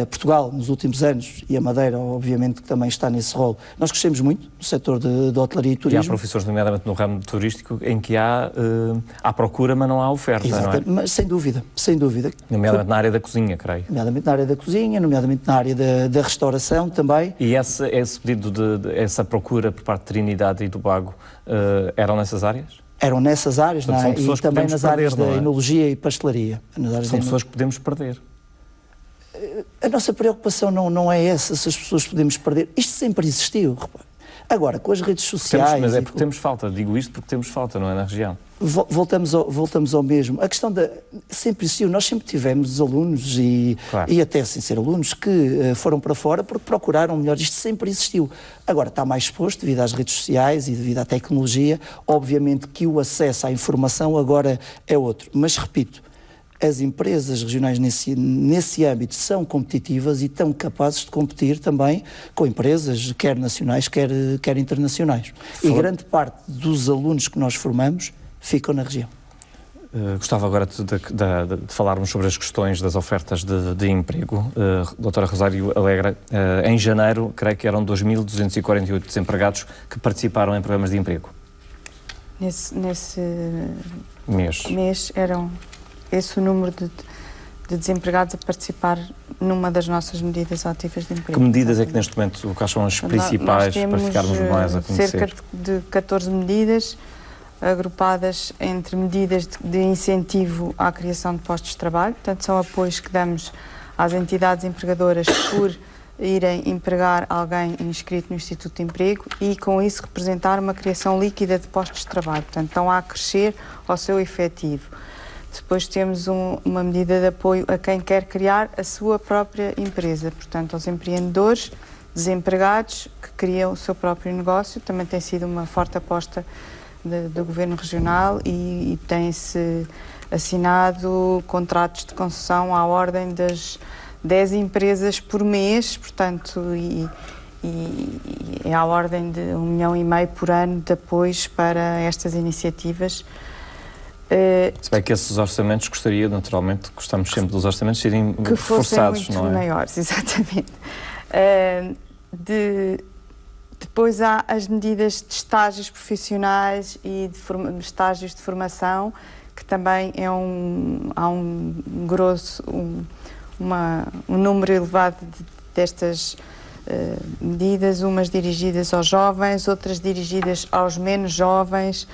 Portugal, nos últimos anos, e a Madeira, obviamente, que também está nesse rol, nós crescemos muito no setor de hotelaria e turismo. E há profissões, nomeadamente no ramo turístico, em que há procura, mas não há oferta, Exatamente, não é? Mas sem dúvida. Nomeadamente na área da cozinha, creio. Nomeadamente na área da cozinha, nomeadamente na área da restauração também. E esse pedido essa procura por parte de Trinidad e Tobago eram nessas áreas? Eram nessas áreas, portanto, e também nas áreas da é? enologia e pastelaria. São pessoas que podemos perder. A nossa preocupação não é essa, se as pessoas podemos perder. Isto sempre existiu, repare. Agora, com as redes sociais... Mas é porque temos falta, digo isto porque temos falta, não é, na região? Voltamos ao mesmo. A questão sempre existiu, nós sempre tivemos alunos e até sem ser alunos que foram para fora porque procuraram melhor. Isto sempre existiu. Agora está mais exposto devido às redes sociais e devido à tecnologia. Obviamente que o acesso à informação agora é outro. Mas repito, as empresas regionais nesse âmbito são competitivas e estão capazes de competir também com empresas, quer nacionais, quer internacionais. E grande parte dos alunos que nós formamos ficam na região. Gostava agora de falarmos sobre as questões das ofertas de emprego. Doutora Rosário Alegre, em janeiro, creio que eram 2.248 desempregados que participaram em programas de emprego. Nesse mês eram esse o número de desempregados a participar numa das nossas medidas ativas de emprego. Que medidas é que neste momento, quais são as principais para ficarmos mais a conhecer? Cerca de 14 medidas agrupadas entre medidas de incentivo à criação de postos de trabalho, portanto são apoios que damos às entidades empregadoras por irem empregar alguém inscrito no Instituto de Emprego e com isso representar uma criação líquida de postos de trabalho, portanto estão a crescer ao seu efetivo. Depois temos uma medida de apoio a quem quer criar a sua própria empresa, portanto aos empreendedores desempregados que criam o seu próprio negócio. Também tem sido uma forte aposta do Governo Regional e tem-se assinado contratos de concessão à ordem das 10 empresas por mês, portanto, e é à ordem de 1,5 milhão por ano de apoios para estas iniciativas. Se bem que esses orçamentos gostamos sempre dos orçamentos serem reforçados, muito não é? maiores, exatamente. Depois há as medidas de estágios profissionais e de estágios de formação, que também há um número elevado destas medidas, umas dirigidas aos jovens, outras dirigidas aos menos jovens.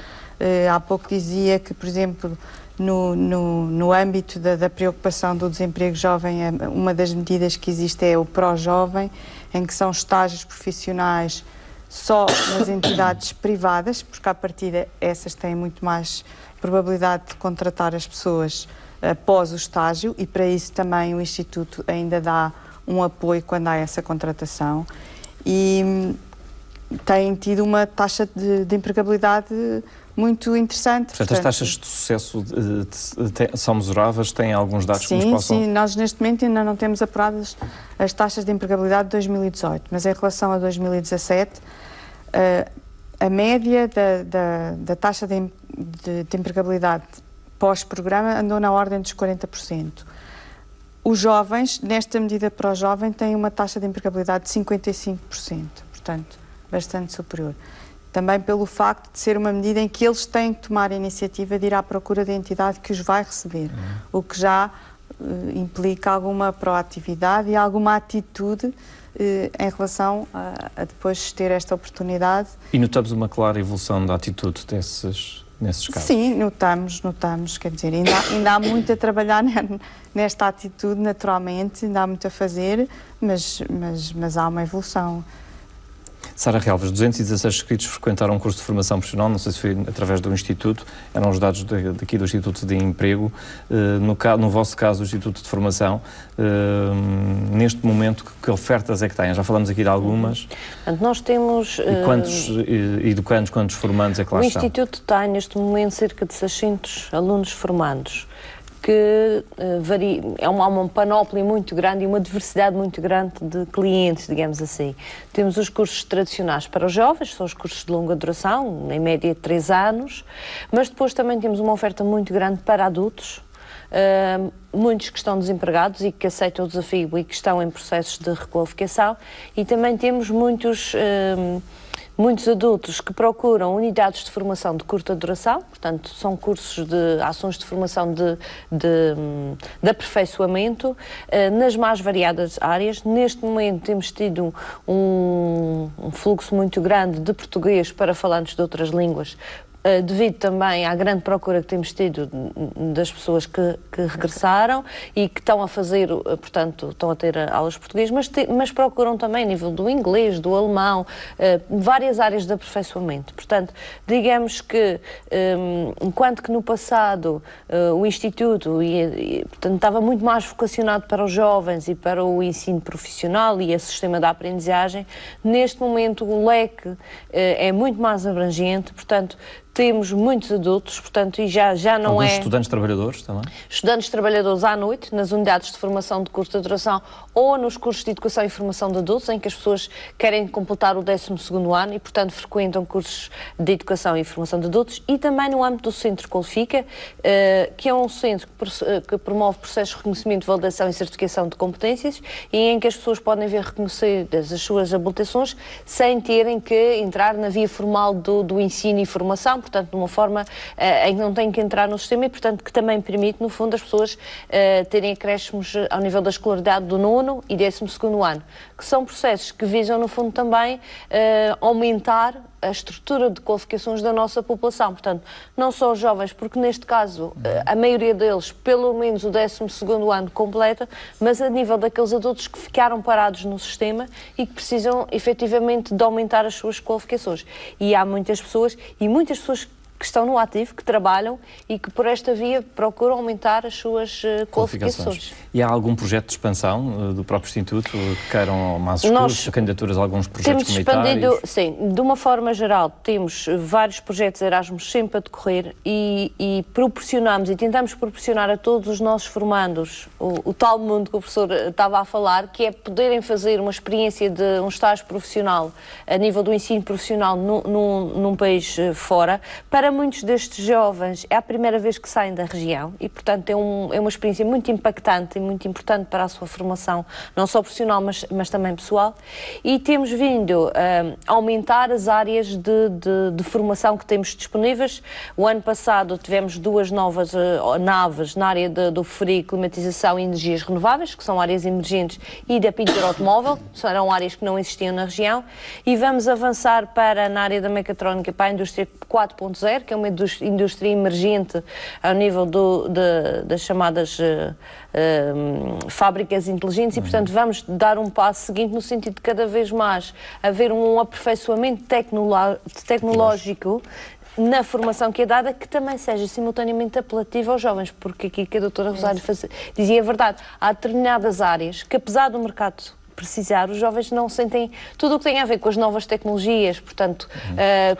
Há pouco dizia que, por exemplo, no âmbito da preocupação do desemprego jovem, uma das medidas que existe é o pró-jovem, em que são estágios profissionais só nas entidades privadas, porque à partida essas têm muito mais probabilidade de contratar as pessoas após o estágio e para isso também o Instituto ainda dá um apoio quando há essa contratação. E têm tido uma taxa de empregabilidade muito interessante. Portanto, as taxas de sucesso são mesuráveis? Têm alguns dados que nos possam... Sim, nós neste momento ainda não temos apuradas as taxas de empregabilidade de 2018, mas em relação a 2017, a média da taxa de empregabilidade pós-programa andou na ordem dos 40%. Os jovens, nesta medida para o jovem, têm uma taxa de empregabilidade de 55%, portanto, bastante superior. Também pelo facto de ser uma medida em que eles têm que tomar a iniciativa de ir à procura da entidade que os vai receber, o que já implica alguma proatividade e alguma atitude em relação a depois ter esta oportunidade. E notamos uma clara evolução da atitude nesses casos? Sim, notamos, quer dizer, ainda há muito a trabalhar nesta atitude, naturalmente, ainda há muito a fazer, mas há uma evolução. Sara Relvas, 216 inscritos frequentaram um curso de formação profissional, não sei se foi através do Instituto, eram os dados daqui do Instituto de Emprego. No vosso caso, o Instituto de Formação, neste momento, que ofertas é que têm? Já falamos aqui de algumas. Nós temos... E quantos educandos, quantos formandos é que lá estão? O Instituto tem, neste momento, cerca de 600 alunos formandos, que há uma panóplia muito grande e uma diversidade muito grande de clientes, digamos assim. Temos os cursos tradicionais para os jovens, são os cursos de longa duração, em média 3 anos, mas depois também temos uma oferta muito grande para adultos, muitos que estão desempregados e que aceitam o desafio e que estão em processos de requalificação, e também temos muitos adultos que procuram unidades de formação de curta duração, portanto, são cursos de ações de formação de aperfeiçoamento nas mais variadas áreas. Neste momento temos tido um fluxo muito grande de português para falantes de outras línguas, devido também à grande procura que temos tido das pessoas que regressaram e que estão a fazer, portanto, estão a ter aulas de português, mas procuram também a nível do inglês, do alemão, várias áreas de aperfeiçoamento. Portanto, digamos que, enquanto que no passado o Instituto portanto, estava muito mais vocacionado para os jovens e para o ensino profissional e esse sistema de aprendizagem, neste momento o leque é muito mais abrangente, portanto, temos muitos adultos, portanto, e já não Alguns estudantes trabalhadores também? Estudantes trabalhadores à noite, nas unidades de formação de curta duração ou nos cursos de educação e formação de adultos, em que as pessoas querem completar o 12º ano e, portanto, frequentam cursos de educação e formação de adultos, e também no âmbito do Centro Qualifica, que é um centro que promove processos de reconhecimento, validação e certificação de competências, e em que as pessoas podem ver reconhecidas as suas habilitações sem terem que entrar na via formal do ensino e formação, portanto, de uma forma em que não têm que entrar no sistema e, portanto, que também permite, no fundo, as pessoas terem acréscimos ao nível da escolaridade do 9º e 12º ano, que são processos que visam, no fundo, também aumentar a estrutura de qualificações da nossa população. Portanto, não só os jovens, porque neste caso a maioria deles, pelo menos o 12º ano completa, mas a nível daqueles adultos que ficaram parados no sistema e que precisam efetivamente de aumentar as suas qualificações. E há muitas pessoas que estão no ativo, que trabalham e que por esta via procuram aumentar as suas qualificações. E há algum projeto de expansão do próprio Instituto que queiram mais cursos, candidaturas a alguns projetos comunitários? Sim, de uma forma geral, temos vários projetos Erasmus sempre a decorrer e proporcionamos e tentamos proporcionar a todos os nossos formandos o tal mundo que o professor estava a falar, que é poderem fazer uma experiência de um estágio profissional a nível do ensino profissional num país fora. Para muitos destes jovens é a primeira vez que saem da região e, portanto, é uma experiência muito impactante e muito importante para a sua formação, não só profissional, mas também pessoal. E temos vindo a aumentar as áreas de formação que temos disponíveis. O ano passado tivemos 2 novas naves na área do frio, climatização e energias renováveis, que são áreas emergentes, e da pintura automóvel, serão áreas que não existiam na região, e vamos avançar na área da mecatrónica para a indústria 4.0, que é uma indústria emergente ao nível das chamadas fábricas inteligentes, e, portanto, vamos dar um passo seguinte no sentido de cada vez mais haver um aperfeiçoamento tecnológico na formação que é dada, que também seja simultaneamente apelativa aos jovens, porque aqui que a doutora Rosário dizia a verdade, há determinadas áreas que, apesar do mercado precisar, os jovens não sentem tudo o que tem a ver com as novas tecnologias, portanto,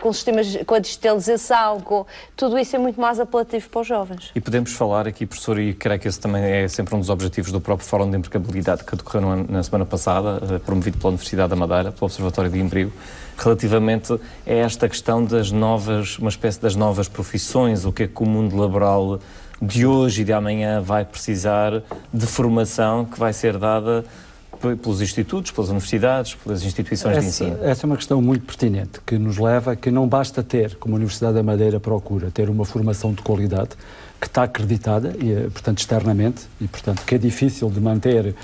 com sistemas, com a digitalização, com tudo isso é muito mais apelativo para os jovens. E podemos falar aqui, professor, e creio que esse também é sempre um dos objetivos do próprio Fórum de Empregabilidade que decorreu na semana passada, promovido pela Universidade da Madeira, pelo Observatório de Emprego, relativamente a esta questão das novas, uma espécie das novas profissões, o que é que o mundo laboral de hoje e de amanhã vai precisar de formação que vai ser dada pelos institutos, pelas universidades, pelas instituições de ensino. Essa é uma questão muito pertinente, que nos leva a que não basta ter, como a Universidade da Madeira procura, ter uma formação de qualidade que está acreditada, e, portanto, externamente, e, portanto, que é difícil de manter,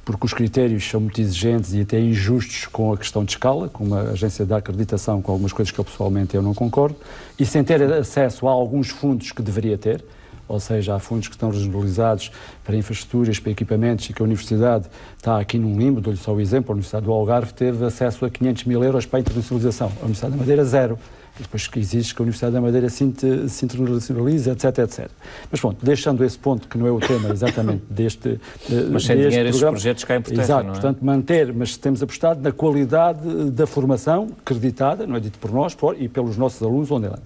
porque os critérios são muito exigentes e até injustos com a questão de escala, com uma agência de acreditação, com algumas coisas que eu pessoalmente não concordo, e sem ter acesso a alguns fundos que deveria ter, ou seja, há fundos que estão regionalizados para infraestruturas, para equipamentos, e que a Universidade está aqui num limbo. Dou-lhe só o exemplo, a Universidade do Algarve teve acesso a 500 mil euros para a internacionalização, a Universidade da Madeira zero. E depois que exige que a Universidade da Madeira se internacionalize, etc, etc. Mas pronto, deixando esse ponto, que não é o tema exatamente deste mas sem dinheiro estes projetos caem por terra, exato, não é? Portanto, manter, mas temos apostado na qualidade da formação, acreditada, não é dito por nós, e pelos nossos alunos, onde ela.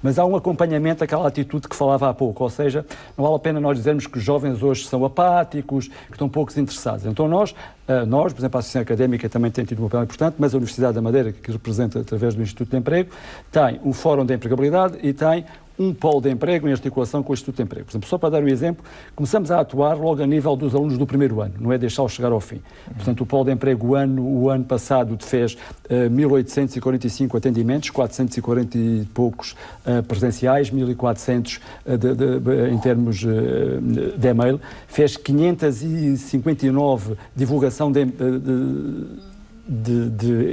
Mas há um acompanhamento àquela atitude que falava há pouco, ou seja, não vale a pena nós dizermos que os jovens hoje são apáticos, que estão poucos interessados. Então nós, por exemplo, a Associação Académica também tem tido um papel importante, mas a Universidade da Madeira, que representa através do Instituto de Emprego, tem um Fórum de Empregabilidade e tem um polo de emprego em articulação com o Instituto de Emprego. Por exemplo, só para dar um exemplo, começamos a atuar logo a nível dos alunos do primeiro ano, não é deixá-los chegar ao fim. Portanto, o polo de emprego o ano passado fez 1.845 atendimentos, 440 e poucos presenciais, 1.400 em termos de e-mail, fez 559 divulgação de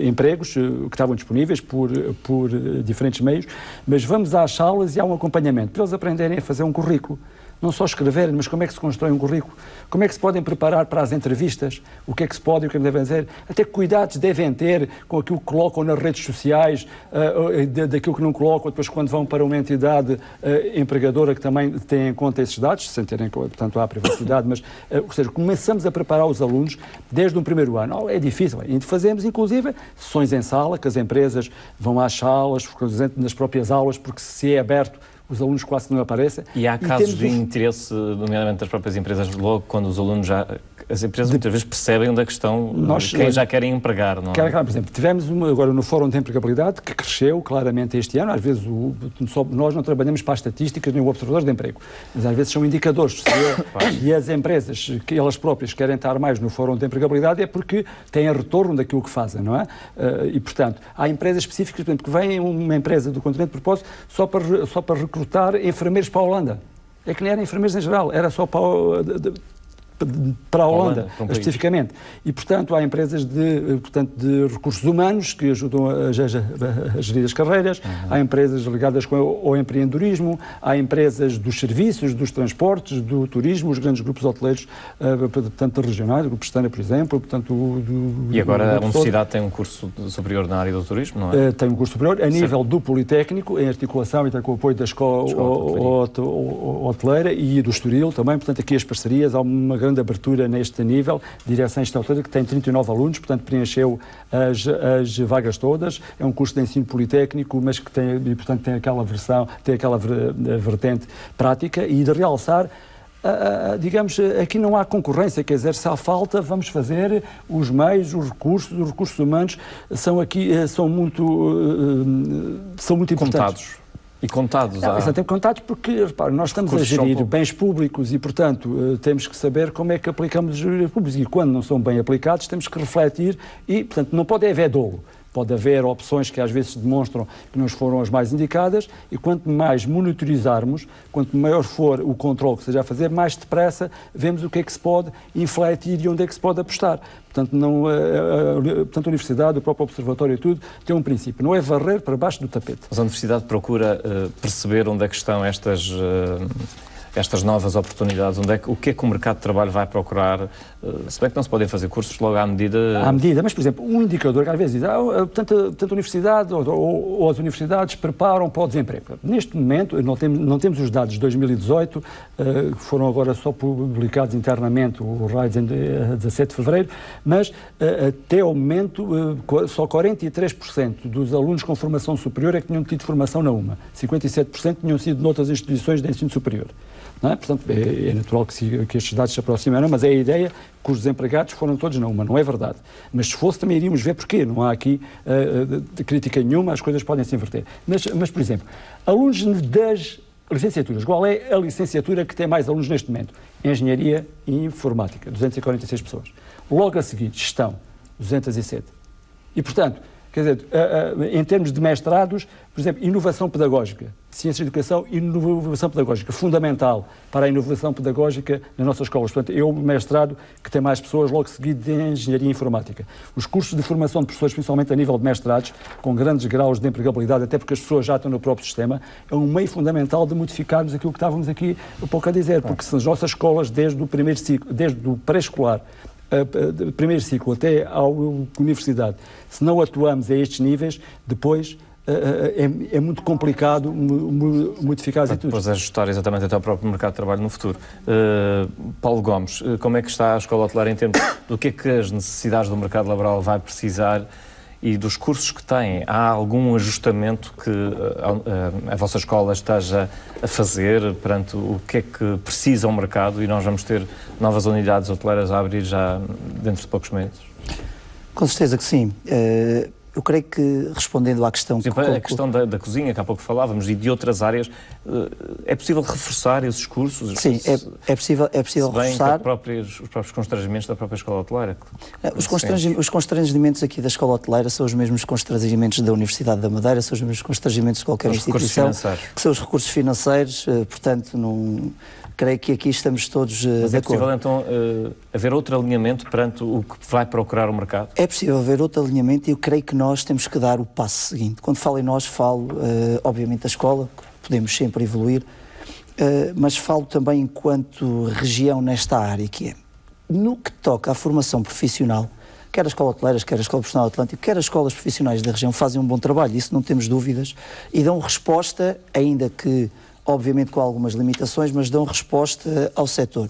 empregos que estavam disponíveis por diferentes meios, mas vamos às salas e há um acompanhamento para eles aprenderem a fazer um currículo. Não só escreverem, mas como é que se constrói um currículo? Como é que se podem preparar para as entrevistas? O que é que se pode e o que devem fazer? Até que cuidados devem ter com aquilo que colocam nas redes sociais, daquilo que não colocam, depois quando vão para uma entidade empregadora que também tem em conta esses dados, sem terem, portanto, há privacidade, mas, ou seja, começamos a preparar os alunos desde o primeiro ano. É difícil, fazemos inclusive sessões em sala, que as empresas vão às salas, nas próprias aulas, porque se é aberto, os alunos quase não aparecem. E há casos de interesse, nomeadamente das próprias empresas, logo quando os alunos já... As empresas muitas vezes percebem onde é que estão, quem já querem empregar, não é? Por exemplo, tivemos agora no Fórum de Empregabilidade, que cresceu claramente este ano. Às vezes nós não trabalhamos para as estatísticas nem o observador de emprego, mas às vezes são indicadores. E as empresas, que elas próprias querem estar mais no Fórum de Empregabilidade, é porque têm retorno daquilo que fazem, não é? E, portanto, há empresas específicas, por exemplo, que vem uma empresa do continente de propósito só para recrutar enfermeiros para a Holanda. É que nem eram enfermeiros em geral, era só para a Holanda, especificamente. E, portanto, há empresas de recursos humanos que ajudam a gerir as carreiras, há empresas ligadas ao empreendedorismo, há empresas dos serviços, dos transportes, do turismo, os grandes grupos hoteleiros, portanto, regionais, o Grupo Pestana, por exemplo. Portanto, e agora a Universidade tem um curso superior na área do turismo, não é? Tem um curso superior, a nível do Politécnico, em articulação e com o apoio da Escola Hoteleira e do Estoril também. Portanto, aqui as parcerias, há uma grande abertura neste nível, direção institucional que tem 39 alunos, portanto preencheu as vagas todas, é um curso de ensino politécnico, mas que tem, e, portanto, tem aquela vertente prática e de realçar, digamos, aqui não há concorrência, quer dizer, se há falta, vamos fazer os meios, os recursos humanos são muito importantes. E contados. Exatamente, contados porque, repara, nós estamos a gerir bens públicos e, portanto, temos que saber como é que aplicamos os bens públicos e quando não são bem aplicados temos que refletir e, portanto, não pode haver dolo. Pode haver opções que às vezes demonstram que não foram as mais indicadas e quanto mais monitorizarmos, quanto maior for o controle que seja a fazer, mais depressa vemos o que é que se pode infletir e onde é que se pode apostar. Portanto, a Universidade, o próprio Observatório e tudo, tem um princípio, não é varrer para baixo do tapete. Mas a Universidade procura perceber onde é que estão estas novas oportunidades? O que é que o mercado de trabalho vai procurar? Se bem que não se podem fazer cursos logo à medida... À medida, mas, por exemplo, um indicador que às vezes diz tanto a universidade ou as universidades preparam para o desemprego. Neste momento, não temos os dados de 2018, que foram agora só publicados internamente, o RAIDS em 17 de fevereiro, mas até ao momento só 43% dos alunos com formação superior é que tinham tido formação na UMA. 57% tinham sido noutras instituições de ensino superior. Não é? Portanto, é natural que estes dados se aproximaram, mas é a ideia que os desempregados foram todos na UMA, não é verdade. Mas se fosse, também iríamos ver porquê. Não há aqui crítica nenhuma, as coisas podem se inverter. Mas, por exemplo, alunos das licenciaturas, qual é a licenciatura que tem mais alunos neste momento? Engenharia e Informática, 246 pessoas. Logo a seguir, Gestão, 207. E, portanto, quer dizer, em termos de mestrados, por exemplo, inovação pedagógica, ciências de educação e inovação pedagógica, fundamental para a inovação pedagógica nas nossas escolas. Portanto, é o mestrado que tem mais pessoas, logo seguido de engenharia informática. Os cursos de formação de professores, principalmente a nível de mestrados, com grandes graus de empregabilidade, até porque as pessoas já estão no próprio sistema, é um meio fundamental de modificarmos aquilo que estávamos aqui um pouco a dizer, porque se as nossas escolas, desde o primeiro ciclo, desde o pré-escolar, primeiro ciclo até à universidade, se não atuamos a estes níveis, depois é muito complicado modificar as atitudes. Depois ajustar exatamente até ao próprio mercado de trabalho no futuro. Paulo Gomes, como é que está a escola hoteleira em termos do que é que as necessidades do mercado laboral vai precisar e dos cursos que têm? Há algum ajustamento que a vossa escola esteja a fazer perante o que é que precisa o mercado, e nós vamos ter novas unidades hoteleiras a abrir já dentro de poucos meses? Com certeza que sim. Eu creio que, respondendo à questão... Por exemplo, a questão da cozinha, que há pouco falávamos, e de outras áreas, é possível reforçar esses cursos? Sim, é possível reforçar. Os próprios constrangimentos da própria escola hoteleira? Os constrangimentos aqui da escola hoteleira são os mesmos constrangimentos da Universidade da Madeira, são os mesmos constrangimentos de qualquer instituição, que são os recursos financeiros, portanto, não... Creio que aqui estamos todos de acordo. Mas é possível, então, haver outro alinhamento perante o que vai procurar o mercado? É possível haver outro alinhamento e eu creio que nós temos que dar o passo seguinte. Quando falo em nós, falo, obviamente, da escola, que podemos sempre evoluir, mas falo também enquanto região nesta área, que é, no que toca à formação profissional, quer a Escola Hoteleiras, quer a Escola Profissional Atlântico, quer as escolas profissionais da região fazem um bom trabalho, isso não temos dúvidas, e dão resposta, ainda que obviamente com algumas limitações, mas dão resposta ao setor.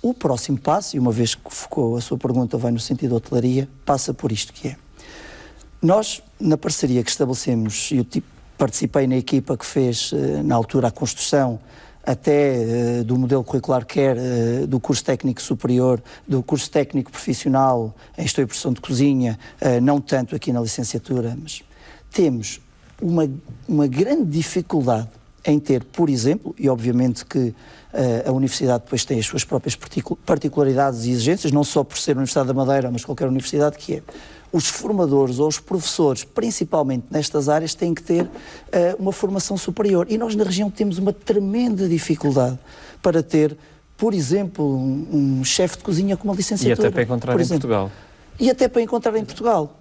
O próximo passo, e uma vez que focou a sua pergunta vai no sentido da hotelaria, passa por isto que é. Nós, na parceria que estabelecemos, eu participei na equipa que fez, na altura, a construção até do modelo curricular, quer do curso técnico superior, do curso técnico profissional em gestão e produção de cozinha, não tanto aqui na licenciatura, mas temos uma grande dificuldade em ter, por exemplo, e obviamente que a Universidade depois tem as suas próprias particularidades e exigências, não só por ser a Universidade da Madeira, mas qualquer universidade, que é os formadores ou os professores, principalmente nestas áreas, têm que ter uma formação superior. E nós na região temos uma tremenda dificuldade para ter, por exemplo, um chefe de cozinha com uma licenciatura. E até para encontrar em Portugal. E até para encontrar em Portugal.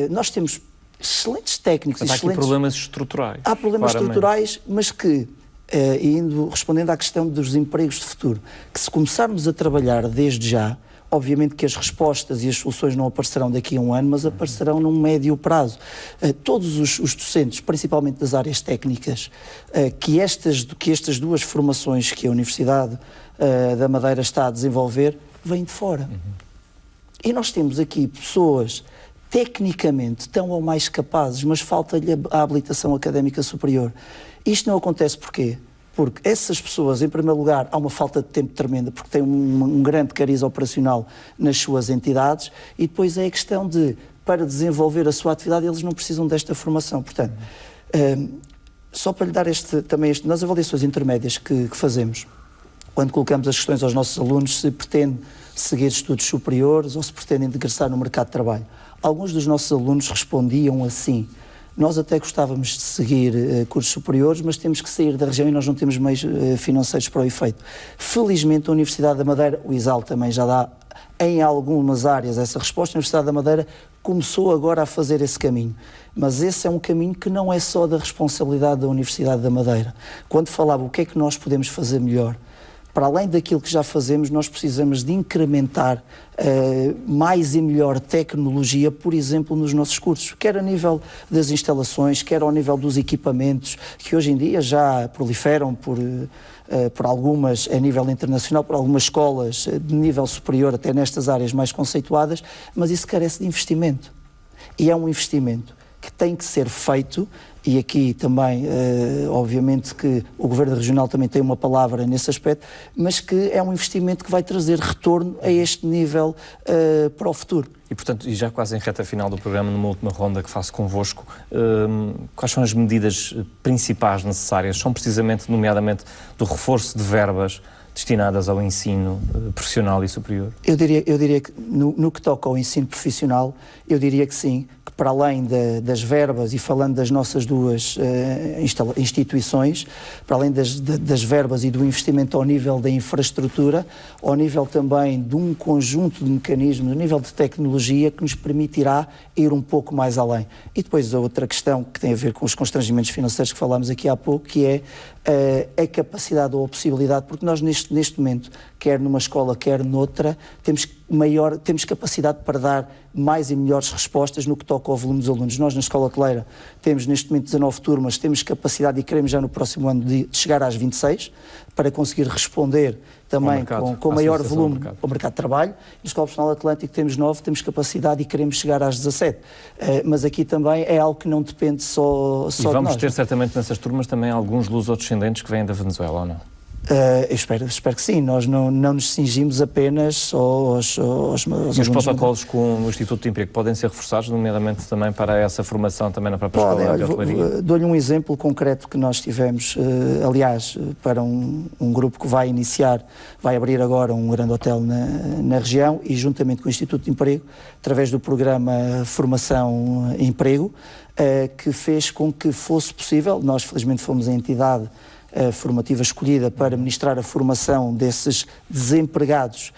Nós temos excelentes técnicos. Há aqui problemas estruturais. Há problemas estruturais, mas que, respondendo à questão dos empregos de futuro, que se começarmos a trabalhar desde já, obviamente que as respostas e as soluções não aparecerão daqui a um ano, mas aparecerão num médio prazo. Todos os docentes, principalmente das áreas técnicas, que estas duas formações que a Universidade da Madeira está a desenvolver, vêm de fora. E nós temos aqui pessoas tecnicamente tão ou mais capazes, mas falta-lhe a habilitação académica superior. Isto não acontece porquê? Porque essas pessoas, em primeiro lugar, há uma falta de tempo tremenda, porque têm um grande cariz operacional nas suas entidades, e depois é a questão de, para desenvolver a sua atividade, eles não precisam desta formação. Portanto, só para lhe dar nas avaliações intermédias que fazemos, quando colocamos as questões aos nossos alunos, se pretende seguir estudos superiores ou se pretendem ingressar no mercado de trabalho. Alguns dos nossos alunos respondiam assim: nós até gostávamos de seguir cursos superiores, mas temos que sair da região e nós não temos meios financeiros para o efeito. Felizmente a Universidade da Madeira, o ISAL também já dá em algumas áreas essa resposta, a Universidade da Madeira começou agora a fazer esse caminho. Mas esse é um caminho que não é só da responsabilidade da Universidade da Madeira. Quando falava o que é que nós podemos fazer melhor, para além daquilo que já fazemos, nós precisamos de incrementar mais e melhor tecnologia, por exemplo, nos nossos cursos, quer a nível das instalações, quer ao nível dos equipamentos, que hoje em dia já proliferam por algumas, a nível internacional, por algumas escolas de nível superior, até nestas áreas mais conceituadas, mas isso carece de investimento. E é um investimento que tem que ser feito, e aqui também, obviamente que o Governo Regional também tem uma palavra nesse aspecto, mas que é um investimento que vai trazer retorno a este nível para o futuro. E, portanto, e já quase em reta final do programa, numa última ronda que faço convosco, quais são as medidas principais necessárias? São precisamente, nomeadamente, do reforço de verbas destinadas ao ensino profissional e superior? Eu diria que no que toca ao ensino profissional, eu diria que sim, que para além das verbas, e falando das nossas duas instituições, para além das verbas e do investimento ao nível da infraestrutura, ao nível também de um conjunto de mecanismos, a nível de tecnologia, que nos permitirá ir um pouco mais além. E depois a outra questão que tem a ver com os constrangimentos financeiros que falámos aqui há pouco, que é a capacidade ou a possibilidade, porque nós neste momento, quer numa escola, quer noutra, temos capacidade para dar mais e melhores respostas no que toca ao volume dos alunos. Nós na Escola Hoteleira temos neste momento 19 turmas, temos capacidade e queremos já no próximo ano de chegar às 26, para conseguir responder também com maior volume ao mercado de trabalho. Na Escola Profissional Atlântico temos 9, temos capacidade e queremos chegar às 17. Mas aqui também é algo que não depende só de nós. E vamos ter certamente nessas turmas também alguns lusodescendentes que vêm da Venezuela, ou não? Eu espero que sim. Nós não nos cingimos apenas só aos E os protocolos com o Instituto de Emprego podem ser reforçados, nomeadamente também para essa formação também na própria escola de hotelaria? Dou-lhe um exemplo concreto que nós tivemos, aliás, para um grupo que vai abrir agora um grande hotel na região, e juntamente com o Instituto de Emprego, através do programa Formação e Emprego, que fez com que fosse possível. Nós felizmente fomos a entidade formativa escolhida para ministrar a formação desses desempregados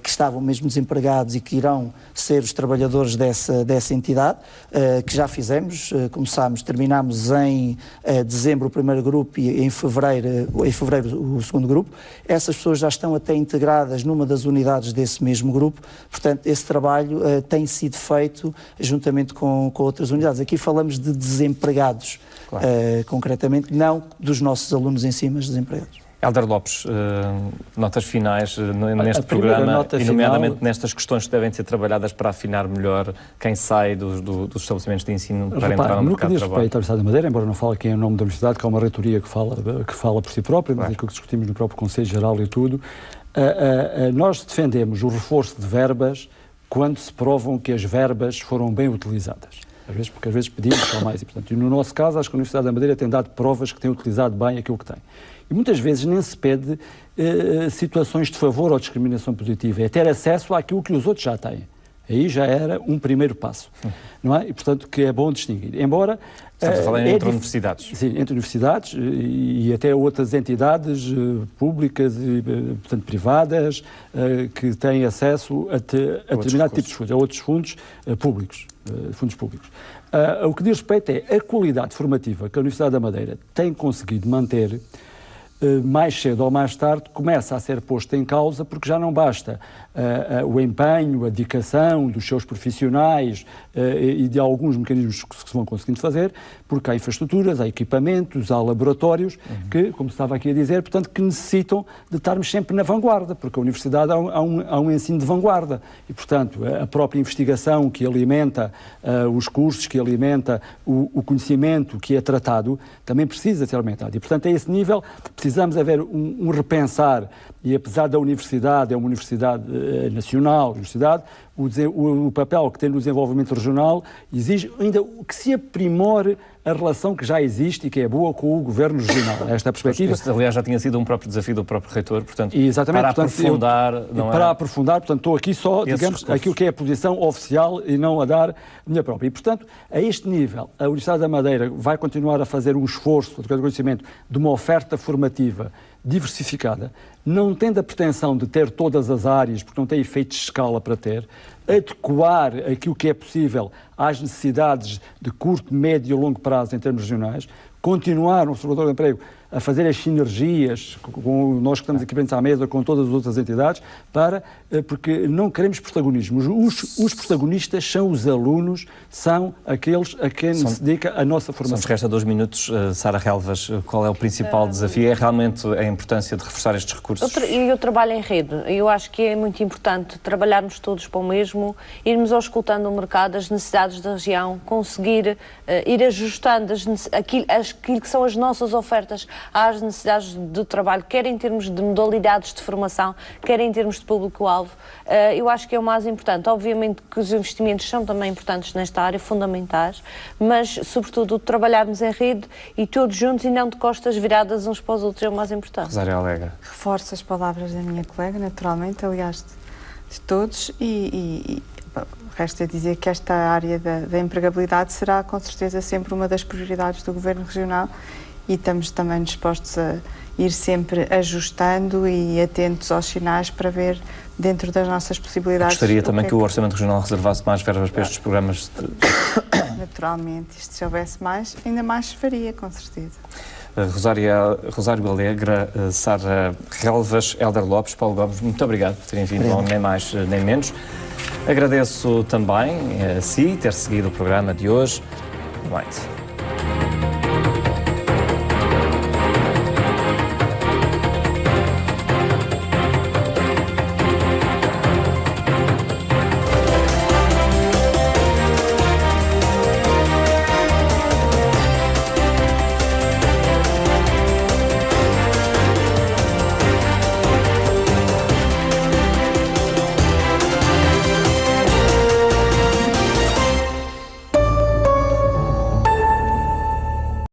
que estavam mesmo desempregados e que irão ser os trabalhadores dessa entidade, que já fizemos, terminámos em dezembro o primeiro grupo e em fevereiro o segundo grupo. Essas pessoas já estão até integradas numa das unidades desse mesmo grupo, portanto esse trabalho tem sido feito juntamente com outras unidades. Aqui falamos de desempregados, claro. Concretamente, não dos nossos alunos em si, mas desempregados. Hélder Lopes, notas finais neste programa e nomeadamente nestas questões que devem ser trabalhadas para afinar melhor quem sai dos estabelecimentos de ensino para entrar no mercado de trabalho. No que diz respeito à Universidade da Madeira, embora não fale aqui em nome da Universidade, que é uma reitoria que fala por si própria, mas é aquilo que discutimos no próprio Conselho Geral e tudo, nós defendemos o reforço de verbas quando se provam que as verbas foram bem utilizadas. Porque às vezes pedimos só mais, e portanto, no nosso caso, acho que a Universidade da Madeira tem dado provas que tem utilizado bem aquilo que tem. E muitas vezes nem se pede situações de favor ou discriminação positiva, é ter acesso àquilo que os outros já têm. Aí já era um primeiro passo, não é? E portanto que é bom distinguir. Embora... Estamos a falar entre universidades. Sim, entre universidades e até outras entidades públicas e, portanto, privadas, que têm acesso a determinado tipo de fundos, a outros fundos públicos. O que diz respeito é a qualidade formativa que a Universidade da Madeira tem conseguido manter, mais cedo ou mais tarde começa a ser posto em causa, porque já não basta o empenho, a dedicação dos seus profissionais e de alguns mecanismos que se vão conseguindo fazer, porque há infraestruturas, há equipamentos, há laboratórios que, como estava aqui a dizer, portanto, que necessitam de estarmos sempre na vanguarda, porque a universidade há um ensino de vanguarda e, portanto, a própria investigação que alimenta os cursos, que alimenta o conhecimento que é tratado, também precisa ser aumentado. E, portanto, a esse nível precisamos haver um repensar, e apesar da universidade, é uma universidade nacional, o papel que tem no desenvolvimento regional exige ainda que se aprimore a relação que já existe e que é boa com o governo regional. Esta perspectiva... Este, aliás, já tinha sido um próprio desafio do próprio reitor, portanto, exatamente, para aprofundar... aprofundar, portanto, estou aqui só, digamos, aquilo que é a posição oficial e não a dar a minha própria. E, portanto, a este nível, a Universidade da Madeira vai continuar a fazer um esforço de conhecimento de uma oferta formativa diversificada, não tendo a pretensão de ter todas as áreas, porque não tem efeitos de escala para ter, adequar aquilo que é possível às necessidades de curto, médio e longo prazo em termos regionais, continuar no Observatório do Emprego a fazer as sinergias com nós que estamos aqui presentes à mesa, com todas as outras entidades, porque não queremos protagonismo. Os protagonistas são os alunos, são aqueles a quem se dedica a nossa formação. Só nos resta 2 minutos. Sara Relvas, qual é o principal desafio? É realmente a importância de reforçar estes recursos? Eu trabalho em rede. Eu acho que é muito importante trabalharmos todos para o mesmo, irmos auscultando o mercado, as necessidades da região, conseguir ir ajustando aquilo que são as nossas ofertas às necessidades do trabalho, quer em termos de modalidades de formação, quer em termos de público-alvo. Eu acho que é o mais importante. Obviamente que os investimentos são também importantes nesta área, fundamentais, mas, sobretudo, trabalharmos em rede e todos juntos e não de costas viradas uns para os outros é o mais importante. Rosário Alegre. Reforço as palavras da minha colega, naturalmente, aliás, de todos, e resta dizer que esta área da empregabilidade será, com certeza, sempre uma das prioridades do Governo Regional, e estamos também dispostos a ir sempre ajustando e atentos aos sinais para ver, dentro das nossas possibilidades... Gostaria também que o Orçamento Regional reservasse mais verbas para estes programas? Naturalmente, isto se houvesse mais, ainda mais se faria, com certeza. Rosário Alegre, Sara Relvas, Hélder Lopes, Paulo Gomes, muito obrigado por terem vindo, nem mais nem menos. Agradeço também a si ter seguido o programa de hoje. Boa noite.